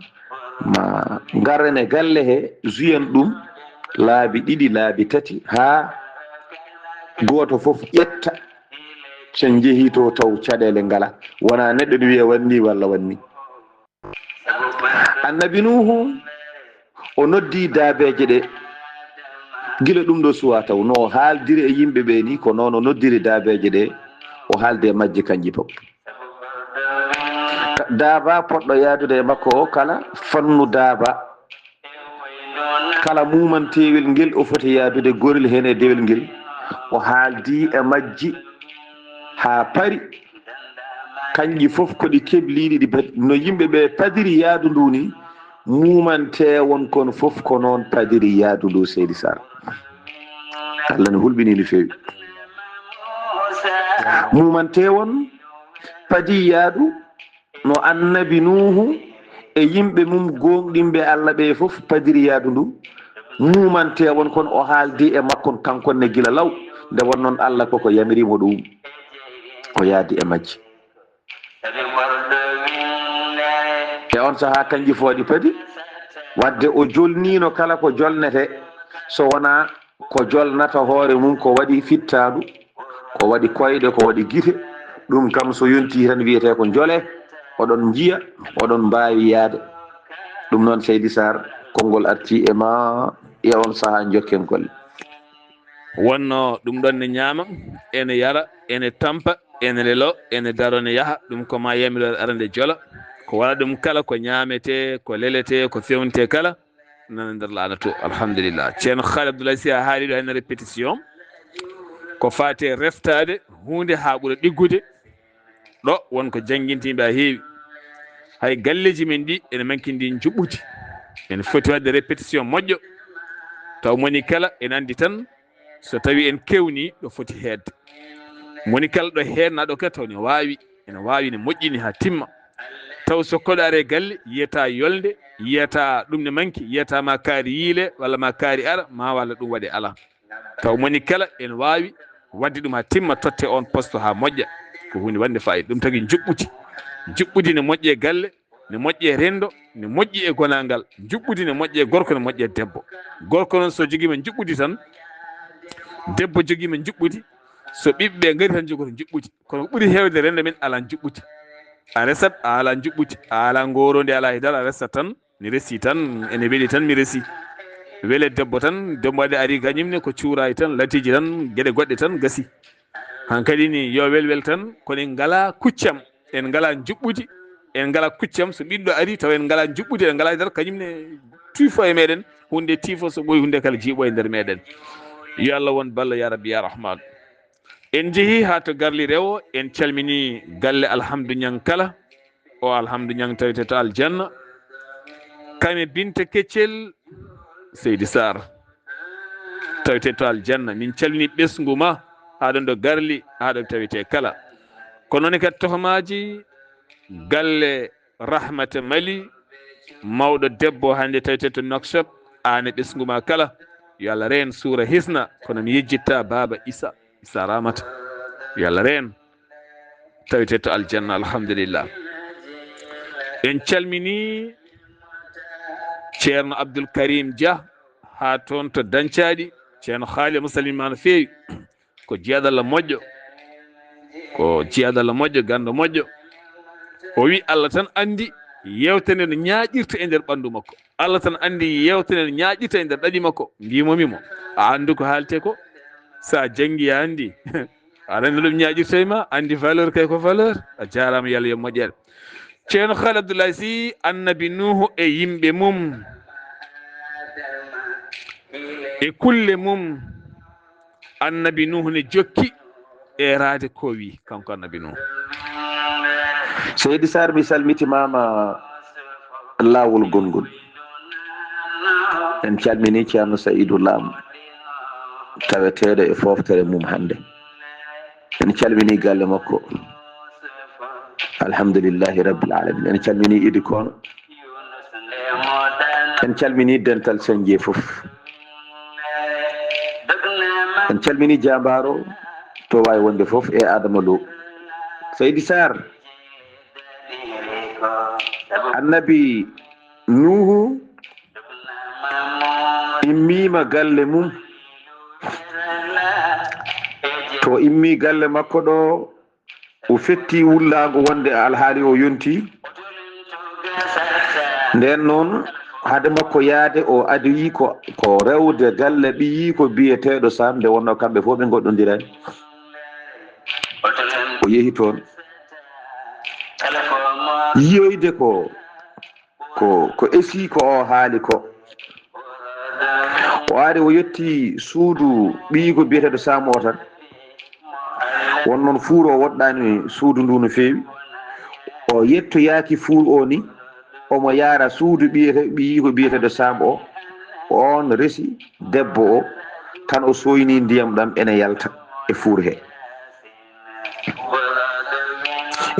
garen e galle he juyen ɗum laabi ɗiɗi laabi tati ha goto foof ƴetta sen jeehi to taw caɗele ngala wona neɗɗo ɗo wiya wanni walla wanni. annabi Nuhu o noddi daabeje ɗe gila ɗum ɗo suwa taw no haaldiri e yimɓe ɓe ni ko noon o noddiri daabeje ɗe o haalde e majje kanji fof daaba poɗɗo yaadude e makko o kala fannu daaba kala mumantewel ngel o foti yaadude gorel hen e dewel ngel o haaldi e majji ha pari kanji fof koɗi kebliɗi no yimɓe ɓe padiri yaadu ndu ni mumante won kon fof ko noon padiri yaadu dow seydi sar allah ne hulɓini no feewi mumante won padi yaadu no annabi nuhu e yimɓe mum gonɗimɓe allah ɓe fof padiri yaadu ndu mumante won kon o haaldi e makkon kankon ne gila law nde won noon allah koko yamirimo ɗum o yaadi e majji e on saaha kanji fooɗi padi wadde o jolnino kala ko jolnete so wona ko jolnata hoore mum ko waɗi fittaɗu ko waɗi koyɗe ko waɗi guite ɗum kam so yonti tan wiyete ko jole oɗon jiya oɗon mbawi yaade ɗum noon seydi sar konngol arti e ma e on saaha jokken golle wonno ɗum ɗon ne ñaama ene yara ene tampa ene lelo ene daro ne yaha ɗum ko ma yamirore arande jola ko wala ɗum kala ko ñaamete ko lelete ko fewnte kala nana nder laana to alhamdulillah ceerno Khalid Abdoulaye Sy a haali ɗo hen répétition ko fate reftade hunde ha ɓuura ɗiggude ɗo wonko jangguintiɓe ha heewi hay galleji men ɗi ene mankidi juɓɓudi ene foti wadde répétition moƴƴo taw moni kala ene andi tan so tawi en kewni ɗo foti hedde moni kala ɗo hennaɗo kadi taw ne wawi ne moƴƴini ha timma taw so koɗo are galle yiyata yolde yiyata ɗum ne manki yiyata ma kaari yiile walla ma kaari ara ma walla ɗum waɗe ala taw moni kala ene wawi wadde ɗum ha timma totte on poste ha moƴƴa ko hunde wande fayida ɗum tagui juɓɓudi ne moƴƴi e galle ne moƴƴi e rendo ne moƴƴi e gonangal juɓɓudi ne moƴƴi e gorko ne moƴƴi e debbo gorko noon so joguima juɓɓudi tan debbo joguima juɓɓudi so ɓiɓɓe gari tan jogoto juɓɓudi kono ɓuuri hewde rende men ala juɓɓudi a resat a ala juɓɓudi a ala gorode ala hidara a resat tan mi resi tan ene weeli tan mi resi weele debbo tan debbo waɗi ari kañumne ko cuurayi tan latiji tan gueɗe goɗɗe tan gasi hankkadi ni yo welwel tan kono en ngala kuccam en ngala juɓɓudi en ngala kuccam so ɓiɗɗo ari taw en ngala juɓɓudi en ngala hidara kañumne tuifo e meɗen hunde tifo so ɓoyi hunde kala jiiɓo e nder meɗen yo Allah won ballo ya rabbi ya rahman en jeehi ha to garli rewo en calmini galle alhamdou ñang kala o alhamdou ñang tawete to aljanna kame Binta Keccel Seydi Sar tawete to aljanna min calmini ɓesgu ma haɗon ɗo garli haɗo tawete kala kono noon kadi tohomaji galle Rahmata Mali mawɗo debbo hande tawete to Nouakchott ane ɓesgu ma kala yo Allah reen suura hisna kono mi yejjitta baba Isa Ramata yo Allah reen tawete to aljanna alhamdulillah en calmini ceerno Abdoul Karim Dia ha toon to Dancaaɗi ceerno Haali musalima no feewi ko jeeɗalla moƴƴo gando moƴƴo o wi Allah tan andi yewtene no ñaaƴirta e nder ɓandu makko Allah tan andi yewtene no ñaaƴirta e nder ɗaɗi makko mbimomimo a andu ko haalte ko sa jangi a andi aɗa andi ɗum ñaaƴirta e ma andi valeur kay ko valeur a jarama yo Allah yo moƴƴere ceerno Khalid Abdoulaye Sy annabi Nuhu e yimɓe mum e kulle mum annabi Nuhu ne jokki e raade ko wi kanko annabi Nuhu Seydi Sar mi salmitimama lawol gongol en calmini ceerno Saïdou Lam taweteɗo e foftere mum hande en calmini galle makko alhamdulillahi rabbil alamin en calmini Idi Kono en calmini dental Sanjie fof en calmini Jambaro to wawi wonde fof e Adama Lo Seydi Sar annabi Nuhu immima galle mum to immi galle makko ɗo o fetti wullago wonde alhaali o yonti nden noon hade makko yaade o adoyi ko rewde galle ɓiyi ko biyeteɗo Sam nde wonno kamɓe fof ɓe goɗɗodirani o yeehi toon yiyoyde ko esi ko o haali ko o ari o yetti suudu ɓiyigo biyeteɗo Sam o tan won noon fuur o woɗɗani suudu ndu no feewi o yettoyaki fuur o ni omo yaara suudu ɓiyi ko biyeteɗo Sam o on resi debbo o tan o soyni ndiyam ɗam ene yalta e fuur he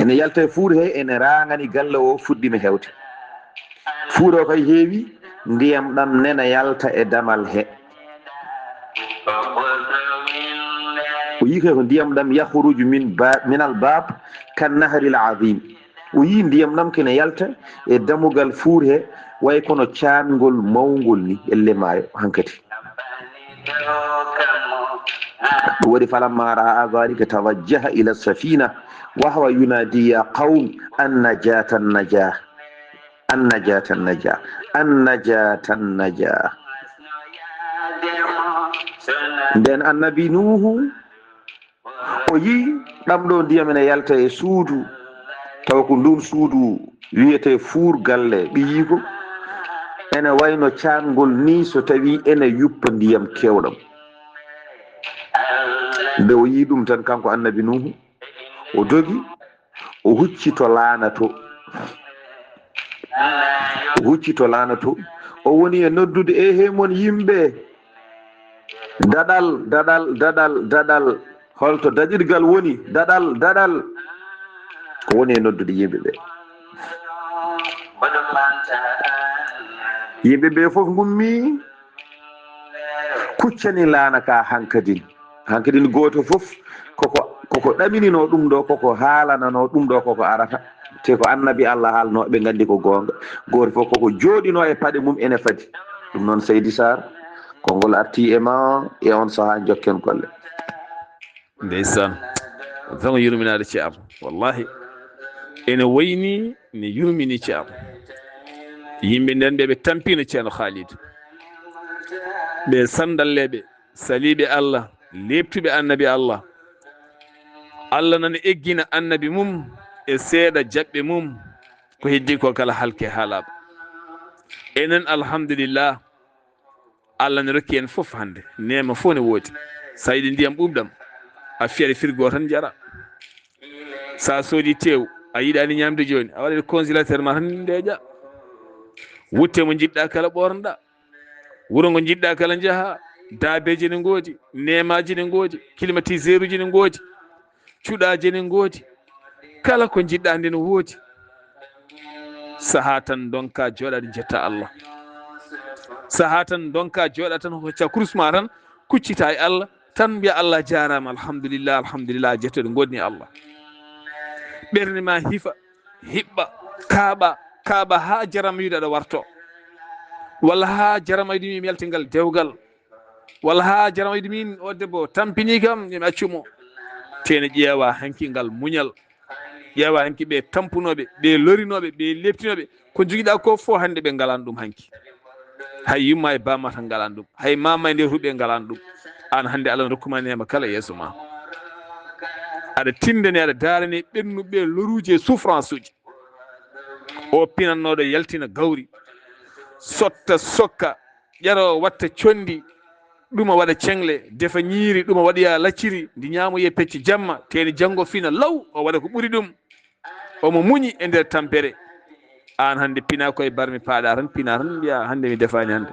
ene yalta e fuur he ene rangani galle o fuɗɗima hewte fuur o kay heewi ndiyam ɗam nena yalta e damal he o yii ko ndiyam ɗam yahruju minal bab kan nahril azim o yii ndiyam ɗam kene yalta e damugal fuur he way kono caangol mawgol ni elle maayo hankati ɗum waɗi falamma ra'a dhalika tawajjaha ila safina wa huwa yunadi ya qawm annajata naja annajata naja annajata naja nden annabi nuhu o yi ɗam ɗo ndiyam ene yalta e suudu taw ko ndun suudu wiyete fuur galle ɓiyiko ene wayno caangol ni so tawi ene yuppa ndiyam kewɗam nde o yi ɗum tan kanko annabi nuhu o dogi o huccito laanato o woni e noddude e hemon yimɓe daɗal holto daɗirgal woni daɗal ko woni e noddude yimɓe ɓe yimɓe ɓe fof gummi kuccani laana ka hankadin goto fof koko ɗaminino ɗum ɗo koko haalanano ɗum ɗo koko arata te ko annabi Allah haalnoɓe gandi ko gonga goto fof koko jooɗino e paɗe mum ene fadi ɗum noon Seydi Sarr konngol arti e ma e on saha jokken golle ndeysan tan yurminade ci am wallahi ene wayni ne yurmini ci am yimɓe nden ɓe tampino ceerno Khalidou ɓe sandalleɓe saliɓe Allah lebtuɓe annabi Allah nana eggina annabi mum e seeɗa jaɓɓe mum ko heddi ko kala halke haalaɓe enen alhamdulillah Allah ne rokki en fof hande nema fof ne woodi sa yiɗi ndiyam ɓuɓɗam a fiyat frigo tan jara sa soodi tew a yiɗani ñamde joni a waɗa congélateur ma tan ndeeƴa wutte mo jiɗɗa kala ɓornoɗa wuuro ngo jiɗɗa kala jaaha daabeji ne goodi nemaji ne goodi climatiseur uji ne goodi cuɗaji ne goodi kala ko jiɗɗa nde ne woodi saaha tan donka joɗade jetta Allah saaha tan donka joɗa tan hocca kurusma tan kuccita e Allah tan mbiya Allah jarama alhamdulillah alhamdulillah jettoɗe godni Allah ɓerde ma hifa hiɓɓa kaaɓa ha jaram wiide aɗa warto walla ha jaram aydi min yaltingal dewgal walla ha jaram aydi min o debbo tampini kam yomi accumo tene ƴeewa hankingal muñal ƴeewa hanki ɓe tampunoɓe ɓe lorinoɓe ɓe leptinoɓe ko joguiɗa ko fof hande ɓe galani ɗum hanki hay yumma e bamma tan galani ɗum hay mama e nder huuɓe galani ɗum an hande Allah rokkuma nema kala yeeso ma aɗa tindani aɗa darani ɓennuɓe loruji e souffrance uji o pinannoɗo yaltina gawri sotta sokka ƴaro watta condi ɗuma waɗa cengle defa ñiiri ɗuma waɗoya lacciri ndi ñamoye pecce jamma teni janggo fina law o waɗa ko ɓuuri ɗum omo muñi e nder tampere an hande pina koye barmi paaɗa tan pina tan mbiya hande mi defani hande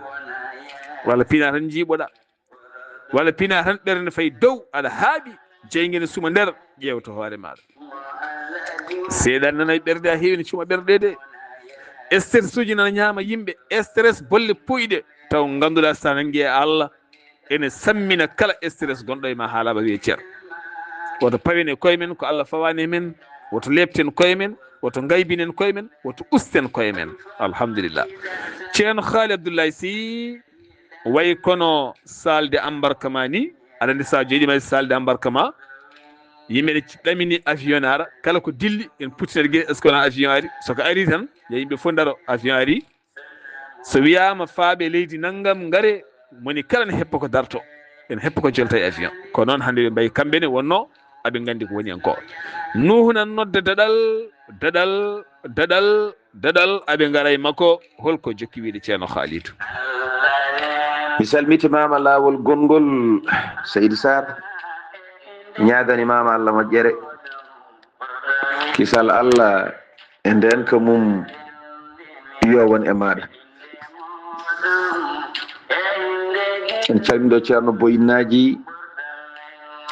walla pina tan jiiɓoɗa walla pina tan ɓerde fayi dow aɗa haaɓi jeyguene suma nder ƴewta hoore maɗa seeɗan nana ɓerde a heewini cuma ɓerɗe de stress uji nana ñaama yimɓe stress bolle puyɗe taw ganduɗa sa nangue e Allah ene sammina kala stress gonɗo e ma haalaɓa wiye ceer woto pawene koye men ko Allah fawani men woto lepten koye men woto gaybinen koye men woto usten koye men alhamdulillah ceerno Haali Abdoulaye Sy way kono salde embarquement ni aɗa andi sa jeyɗima salde embarquement yimɓe ne ɗamini avion ara kala ko dilli en puttinata gueɗe est ce que wona avion ari soko ari tan yo yimɓe fof daro avion ari so wiyama faaɓe leydi naggam gaare moni kala ne heppa ko darto en heppa ko jolta e avion ko noon hande ɓe mbayi kamɓene wonno aɓe gandi ko woni hen ko Nuhu nan nodda daɗal aɓe gaara e makko holko jokki wiide ceerno Khalidou. mi salmitimama laawol gongol Seydi Sarr ñaganimama Allah moƴƴere kisal Allah e nden ko mum yo won e maɗa. En calminiɗo ceerno boyinaji,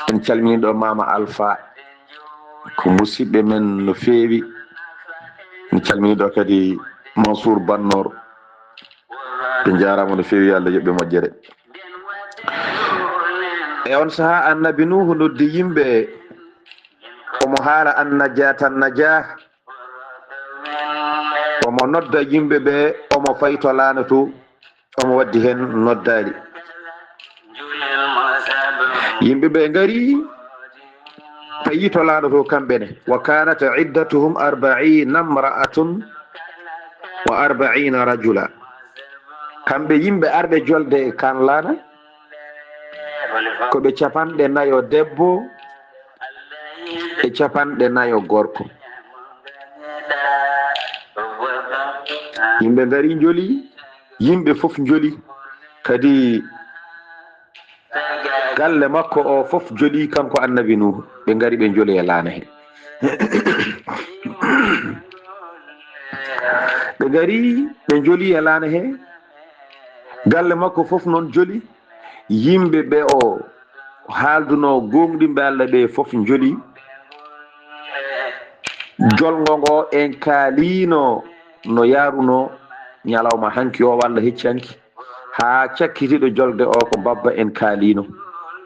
en calminiɗo mama Alpha ko musidɓe men no feewi. En calminiɗo kadi Mansour Bannor, ɓe jarama no feewi, Allah yoɓɓe moƴƴere. E on saaha annabi Nuhu noddi yimɓe omo haala annajata najah, omo nodda yimɓe ɓe omo fayto laana to, omo waddi hen noddali. yimɓe ɓe ngari fayi to laana to kamɓene. Wa kanat iddatuhum 40 imra'atun wa 40 rajula. kamɓe yimɓe arɓe jolde kan laana koɓe 4 debbo e 4 gorko. yimɓe ngari joli, yimɓe fof joli, kadi galle makko o fof joli kanko annabi Nuhu. ɓe ngari ɓe joli e laana he. ɓe ngari ɓe joli e laana he, galle makko fof noon joli, yimɓe ɓe o haalduno gonɗimɓe Allah ɓe fof joli. jolgo ngo en kaalino no yaruno ñalawma hanki o walla hecci hanki, ha cakkitiɗo jolde o ko babba en kaalino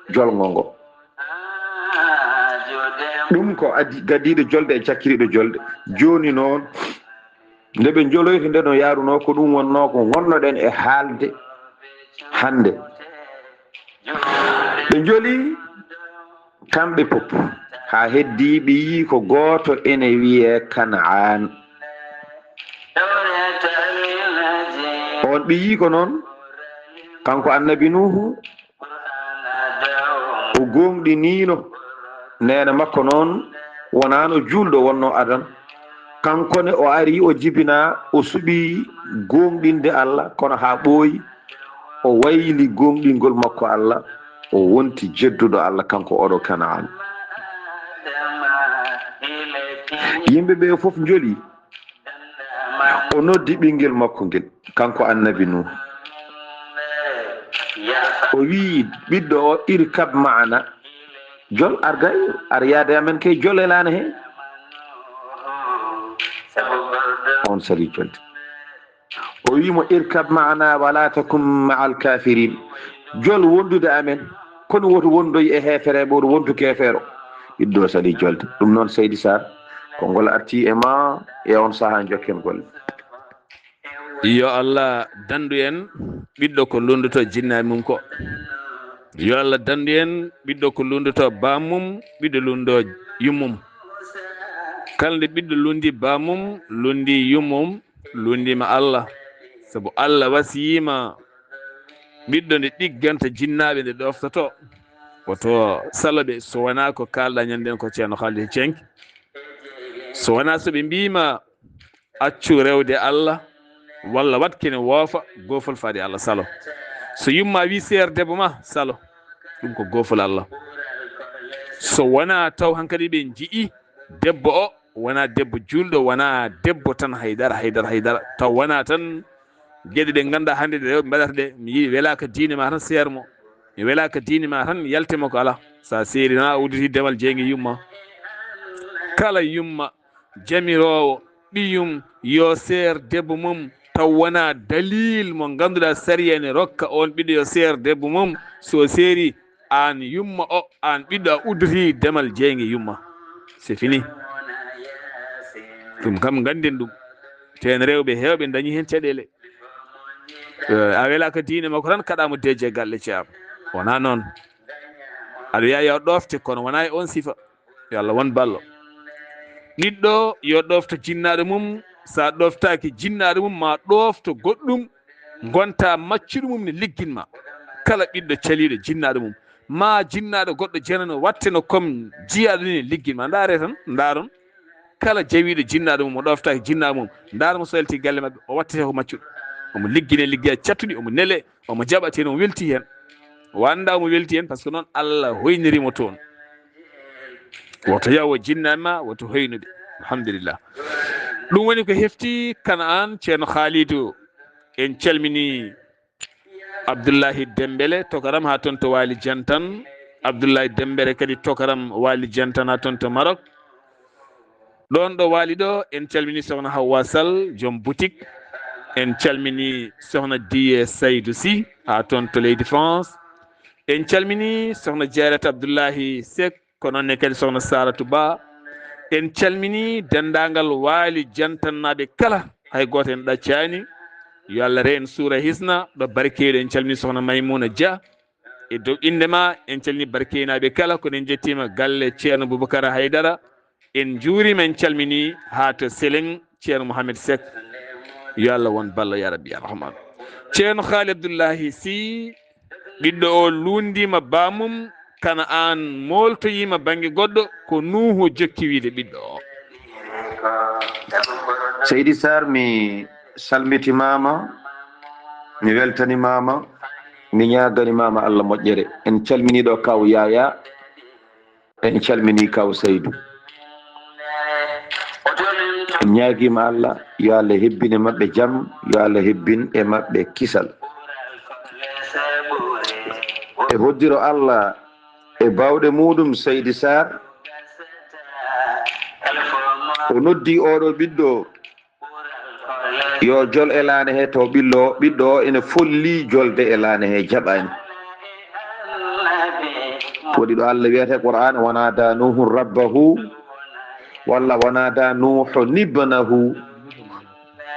jolgo ngo. ɗum ko gadiɗo jolde e cakkiriɗo jolde. joni noon nde ɓe joloyto nde no yaruno ko ɗum wonno ko gonnoɗen e haalde hande. ɓe joli kamɓe pop ha heddi ɓe yi ko goto ene wiye Kan'an. on ɓe yi ko noon kanko annabi Nuhu o gonɗinino nene makko noon wonano julɗo wonno Adam. kankone o ari o jibina o suɓi gonɗinde Allah, kono ha ɓooyi o wayli gonɗingol makko Allah, o wonti jedduɗo Allah kanko oɗo Kan'an. yimɓe ɓe fof joli, o noddi ɓinguel makko ngel kanko annabi Nuhu. o wi ɓiɗɗo o irkab ma'ana, jol argay ar yaade amen kay jol e laana he. on sali jolde. o wimo irkab ma'ana wala takum ma'al kafirin, jol wondude amen kono woto wondoy e hefere ɓe, woto wondu kefeero. ɓiɗɗo sali jolde. ɗum noon Seydi Sarr ko ngol arti e ma e on saaha jokken golle. yo Allah dandu en ɓiɗɗo ko lunduto jinnaɓe mum ko. yo Allah dandu en ɓiɗɗo ko lunduto bamum, ɓiɗɗo lundo yummum. kala nde ɓiɗɗo lundi bamum, lundi yummum, lundima Allah. sabu Allah wasiyima ɓiɗɗo nde ɗigganta jinnaɓe nde ɗoftoto woto saloɓe, so wona ko kalɗa ñanden ko ceerno Khalid Cenk, so wona soɓe mbima accu rewde Allah walla wat kene woofa, gofol faade Allah salo. so yumma wi seer debbo ma salo, ɗum ko gofol Allah. so wona taw hankkadi ɓe jii'i debbo o wona debbo julɗo, wona debbo tan haydara taw wona tan gueɗe ɗe ganduɗa hande ɗe rewɓe mbaɗata ɗe, mi yiiɗi welaka diine ma tan seermo, mi welaka diine ma tan yaltema ko ala. sa seeri na udditi demal jeegue yumma. kala yumma jamirowo ɓiyum yo seer debbo mum, taw wona dalil mo ganduɗa sariya ne rokka on ɓiɗɗo yo seer debbo mum. so seeri an yumma o, an ɓiɗɗo a udditi demal jeegue yumma, c'est fini. ɗum kam ganden ɗum. ten rewɓe hewɓe dañi hen caɗele. a welaka diine makko tan kaɗamo deje galle ceerno, wona noon. aɗa wiya yo ɗofte kono wona e on sifa. yo Allah won ballo. ɓiɗɗo yo ɗofta jinnaɗo mum, sa ɗoftaki jinnaɗo mum ma ɗofto goɗɗum gonta maccuɗo mum ne ligginma. kala ɓiɗɗo caliɗo jinnaɗo mum ma jinnaɗo goɗɗo jenano watteno comme jiyaɗo ni ne ligginma. ndaare tan ndaron kala jawiɗo jinnaɗo mum o ɗoftaki jinnaɗo mum, darmo so yalti galle mabɓe o wattete ko maccuɗo, omo liggine ligguey cattuɗi, omo nele, omo jaɓateno, omo welti hen. o anda omo welti hen par ce que noon Allah hoynirimo toon. woto yawo jinnaɓe ma, woto hoynuɓe. alhamdulillah. ɗum woni ko hefti Kana'an ceerno Khalidou en calmini Abdoullahi Dembélé tokaram ha toon to Wali Jantan Abdoullahi Dembélé kadi tokaram Wali Jantan ha toon to Maroc ɗon ɗo waali ɗo en calmini sohna Hawwa Sall joom boutique en calmini sohna Diye Saydou Sy ha toon to leydi France en calmini sohna Dieyrata Abdoullahi Seck ko noonne kadi sohna Saratou Ba en calmini dendagal Wali Jantannaɓe kala hay goto en ɗaccani yo Allah reen suura hisna ɗo barkeɗo en calmini sohna Maymouna Dia e dow indema en calmini barkenaɓe kala koɗen jettima galle ceerno Boubacara Haydara en juurima en calmini ha to Seleng ceerno Mouhamed Seck yo Allah won ballo ya rabbi arrahman ceerno Haali Abdoullahi Sy ɓiɗɗo o lundima bamum Kana'an moltoyima banggue goɗɗo ko Nuhu jokki wiide ɓiɗɗo o. Seydi Sarr mi salmitimama mi weltanimama mi ñaganimama Allah moƴƴere en calminiɗo kaw Yaya en calmini kaw Seydou en ñaguima Allah yo Allah hebbine mabɓe jaam yo Allah hebbin e mabɓe kisal e hoddiro Allah e bawɗe muɗum Seydi Sarr o noddi oɗo ɓiɗɗo yo jol e laane he to ɓiɗɗo o ene folli jolde e laane he jaɓani waɗi ɗo Allah wiyete Qur'an wanada nuhu rabbahu walla wanada nuhu nibnahu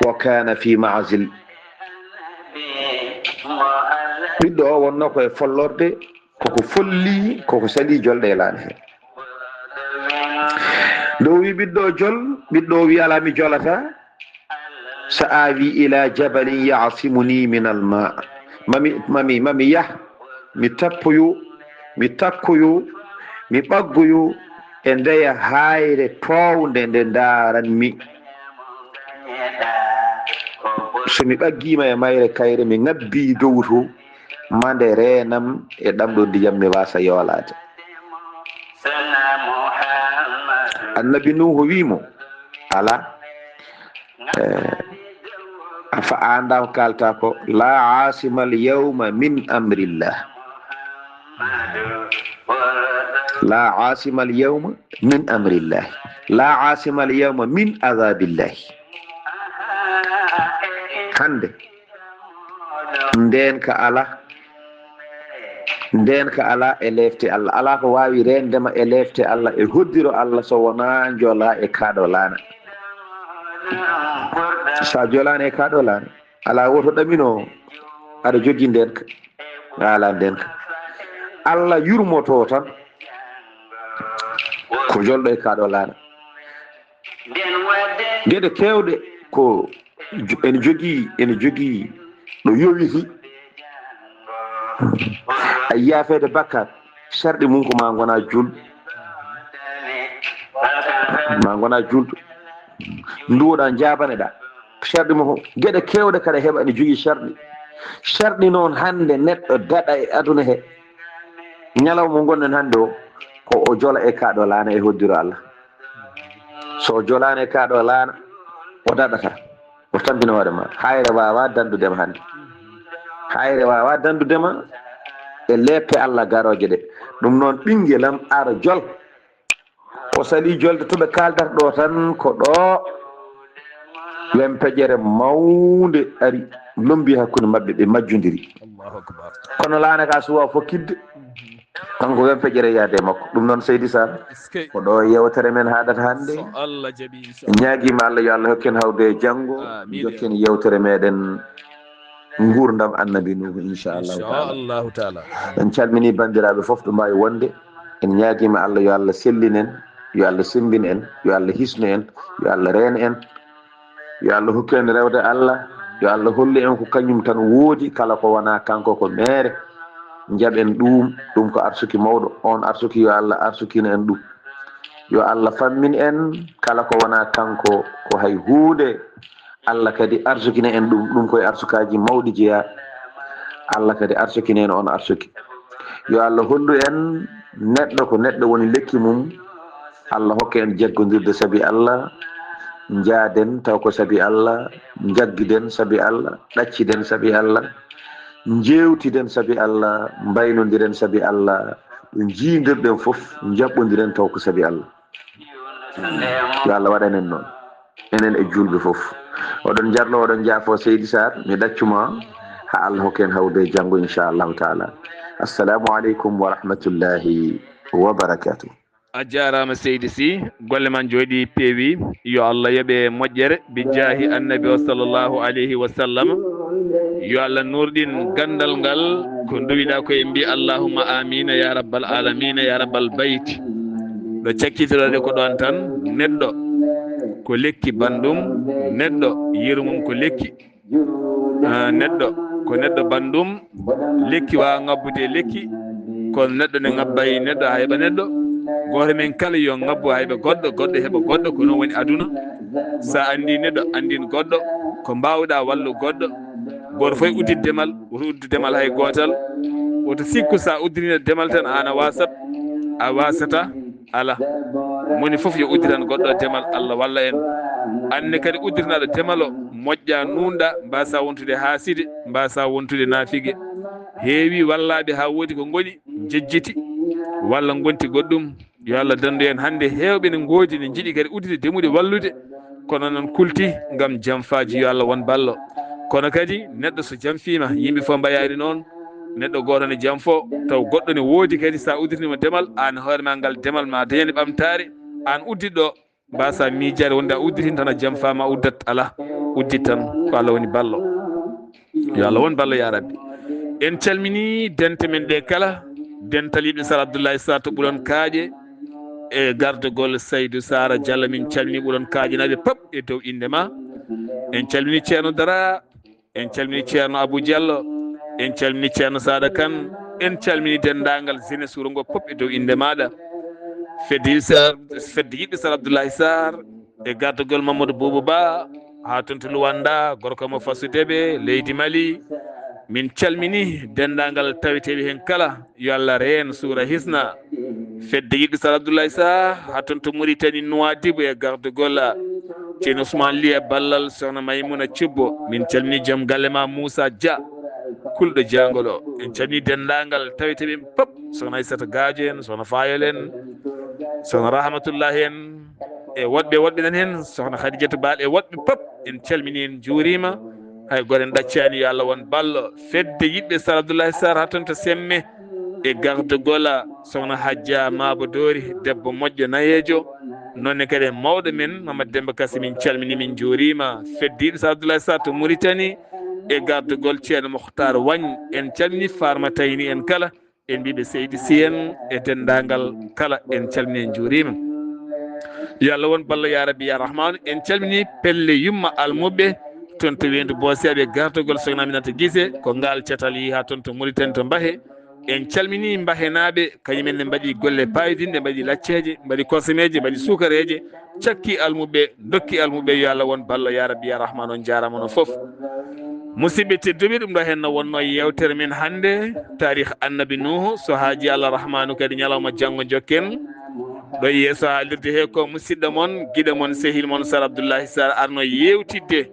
wa kana fi ma'zil ɓiɗɗo o wonno koye follorde koko folli koko sali jolde e laane he dow wi ɓiɗɗo jol ɓiɗɗo wi ala mi jolata sa awi ila jabalin yasimuni min alma mami yah mi tappoyo mi takkoyo mi ɓaggoyo e ndeya hayre towde nde daranmi somi ɓaggima e mayre kayre mi ngabbi dow to mande renam e ɗamɗo ndiyam mi wasa yolade annabi Nuhu wimo ala afa anda ko kalta ko la asima al yawma min amrillah la asima al yawma min amrillah la asima al yawma min azabillah hande nden ka ala e lefte Allah ala ko wawi rendema e lefte Allah e hoddiro Allah so wona jola e kaɗo lana sa jolani e kaɗo lana ala woto ɗamino aɗa jogui ndenka ala ndenka Allah yurmoto tan ko jolɗo e kaɗo lana gueɗe kewɗe ko ene jogui ɗo yowiti a yiyafede bakkat sharɗi mum ko ma gona julɗo nduwoɗa jabaneɗa sharɗi mo gueɗe kewɗe kada heeɓa ene jogui sharɗi noon hande neɗɗo daɗa e aduna he ñalawma mo gonɗen hande o ko o jola e kaɗo lana e hoddiro Allah so o jolani e kaɗo lana o daɗata o tampina hoore ma hayre wawa dandudema hande hayre wawa dandudema e leppe Allah garoje ɗe ɗum noon ɓinguelam ara jol o sali jolde toɓe kaldata ɗo tan ko ɗo wempejere mawde ari lombi hakkude mabɓe ɓe majjodiri kono laana ka suwa fokkidde kanko wempejere yaade makko ɗum noon Seydi Sarr ko ɗo yewtere men haɗata hande ñaguima Allah yo Allah hokken hawde janggo jokken yewtere meɗen gurdam annabi Nuhu inchallahu taala en calmini bandiraɓe foof ɗo mbawi wonde en ñaguima Allah yo Allah sellinen yo Allah sembin en yo Allah hisnu en yo Allah reena en yo Allah hokku en rewde Allah yo Allah holli en ko kañum tan woodi kala ko wona kanko ko mere jaɓen ɗum ko arsuki mawɗo on arsuki yo Allah arsukina en ɗum yo Allah fammin en kala ko wona kanko ko hay huude Allah kadi arsukina en ɗum koye arsukaji mawɗi jeeya Allah kadi arsukina en on arsuki yo Allah hollu en neɗɗo ko neɗɗo woni lekki mum Allah hokke en jaggodirde saabi Allah njaaden taw ko sabi Allah, jaggiden sabi Allah, ɗacciden sabi Allah, njewtiden sabi Allah, mbaynodiren sabi Allah, jiidirɗen fof jaɓɓodiren taw ko sabi Allah. yo Allah waɗanen noon enen e julɓe fof. oɗon jarno oɗon jaafo Seydi Sarr, mi ɗaccuma ha Allah hokken hawde janngo inchallahu taala. assalamu aleykum wa rahmatullahi wa barakatuh. a jarama Seydi Sy, golle man jooɗi peewi. yo Allah yoɓe moƴƴere bi jaahi annabi o sallllahu alayhi wa sallam. yo Allah nurɗin gandal ngal ko duwiɗa koye mbi allahumma amina ya rabbal alamina ya rabbal bayti. ɗo cakkitiroɗe ko ɗon tan neɗɗo ko lekki bandum, neɗɗo yirmum ko lekki, neɗɗo ko neɗɗo bandum, lekki wawa ngabbude lekki, kono neɗɗo ne ngabbay neɗɗo ha heɓa neɗɗo. goto men kala yo ngabbu ha heɓa goɗɗo, goɗɗo heɓa goɗɗo, ko noon woni aduna. sa andi neɗɗo andin goɗɗo, ko mbawɗa wallu goɗɗo. goto fof uddide demal, woto uddu demal hay gotal, woto sikku sa uddiriɗo demal tan an a wasat, a wasata ala. moni fof yo uddiran goɗɗo demal, Allah walla en. anne kadi uddirnaɗo demal o moƴƴa nunɗa, mbasa wontude haaside, mbasa wontude nafigue. heewi wallaɓe ha woodi ko gooni jejjiti walla gonti goɗɗum. yo Allah dandu en hande hewɓe ne goodi ne jiiɗi kadi uddude demude wallude, kono noon kulti gam jamfaji. yo Allah won ballo. kono kadi neɗɗo so jamfima yimɓe fof mbayani noon. neɗɗo goto ne jamfo taw goɗɗo ne woodi kadi sa udditima demal, an hoore ma ngal demal ma dañani ɓamtare. an uddiɗo mbasa miijade wonde a udditin tan a jamfama uddat ala, uddit tan ko Allah woni ballo. yo Allah won ballo ya rabbi. en calmini dente men ɗe kala, dental yiɓe Sar Abdoullahi Sarr to ɓuuɗon kaaƴe e gardegol Saydou Sara Diallo. min calmini ɓuuɗon kaaƴinaɓe pop e dow inde ma. en calmini ceerno Dara, en calmini ceerno Abou Diallo, en calmini ceerno Sada Kane, en calmini dendagal jeunesse wuro ngo pop e dow inde maɗa. fedde yiɓɓe Sar Abdoullahi Sarr e gardegol Mamadou Boubou Ba ha toon to Luwanda, gorko mo Fassudeɓe leydi Mali. min calmini dendagal taweteɓe hen kala. yo Allah reen suura hisna. fedde yiɓɓe Sar Abdoullahi Sarr ha toon to Mauritanie Nouadhibou e gardegol ceerno Ousmane Ly e ballal sohna Maymouna Thioubbo. min calmini joom galle ma Moussa Dia kulɗo jangol o. en calmini dendagal taweteɓe pop, sohna Aissata Gadio en, sohna Fayol en, sohna Rahmatullahi en e woɗɓe nan hen, sohna Khadidiatou Baal e woɗɓe pop. en calmini en juurima, hay goto en ɗaccani. yo Allah won ballo. fedde yiɓɓe Sar Abdoullahi Sarr ha toon to Semme e gardegola sohna Hadja Mabo Dori, debbo moƴƴo nayejo. nonne kadi mawɗo men Mamadou Demba Kassi min calmini min juurima. feddiɓe Sar Abdoullahi Sarr to Mauritanie e gardegol ceerno Mokhtar Wagne. en calmini Farma Tayni en kala, en mbiɓe Seydi Sy en e dendagal kala. en calmini en juurima. yo Allah won ballo ya rabbi ya rahmanu. en calmini pelle yumma almuɓe toon to Wendu Bosseɓe gardegol sohna Aminata Guissé ko ngal cetal yi ha toon to Mauritanie to Mbahe. en calmini mbahenaɓe kañumen ne mbaɗi golle payidinde, mbaɗi lacceje, mbaɗi kosemeje, mbaɗi sukareje, cakki almuɓe, dokki almuɓe. yo Allah won ballo ya rabbi ya rahmanu. on jarama no foof. musidɓe tedduɓe, ɗum ɗo hen no wonno yewtere men hande, tarih annabi Nuhu. so haaji Allah rahmanu kadi ñalawma janggo jokken ɗo yeeso haalirde he ko musidɗo moon guiɗo moon sehil moon Sar Abdoullahi Sarr arno yewtidde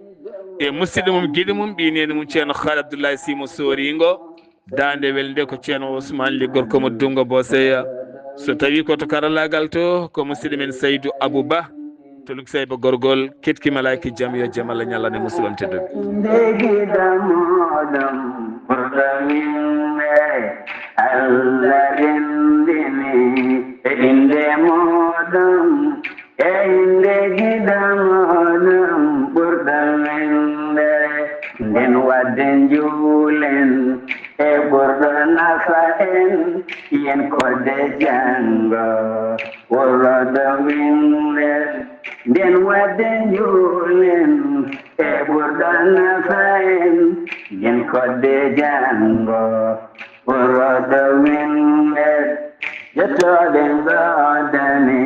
e musidɗo mum guiɗo mum ɓinede mum ceerno Khalid Abdoullahi Sy mo Soringo. dande welde ko ceerno Ousmane Ly gorko mo Dungo Boseya. so tawi koto karallagal to ko musidɗo men Saydou Abou Ba to Luksayba gorgol. ketki malayki jaam yo jaam Allah ñallane musidɓam tedduɓe. nden wadden juulen e ɓurɗo nafa en yen kodde janngo worroɗo winde. nden wadden juulen e ɓurɗo nafa en yen kodde janngo worroɗo winde. jettoɗen ɗoɗani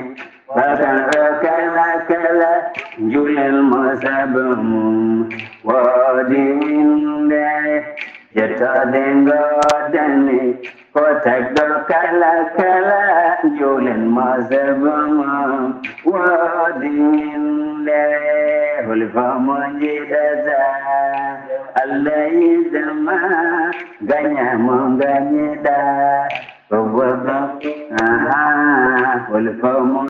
bakan o kala kala juulen mo sabum woodi winde. jettoɗe godani ko tagɗo kala kala julen mazabama wadin le hulfama jidada Allah yidama ganya manganya da hulfama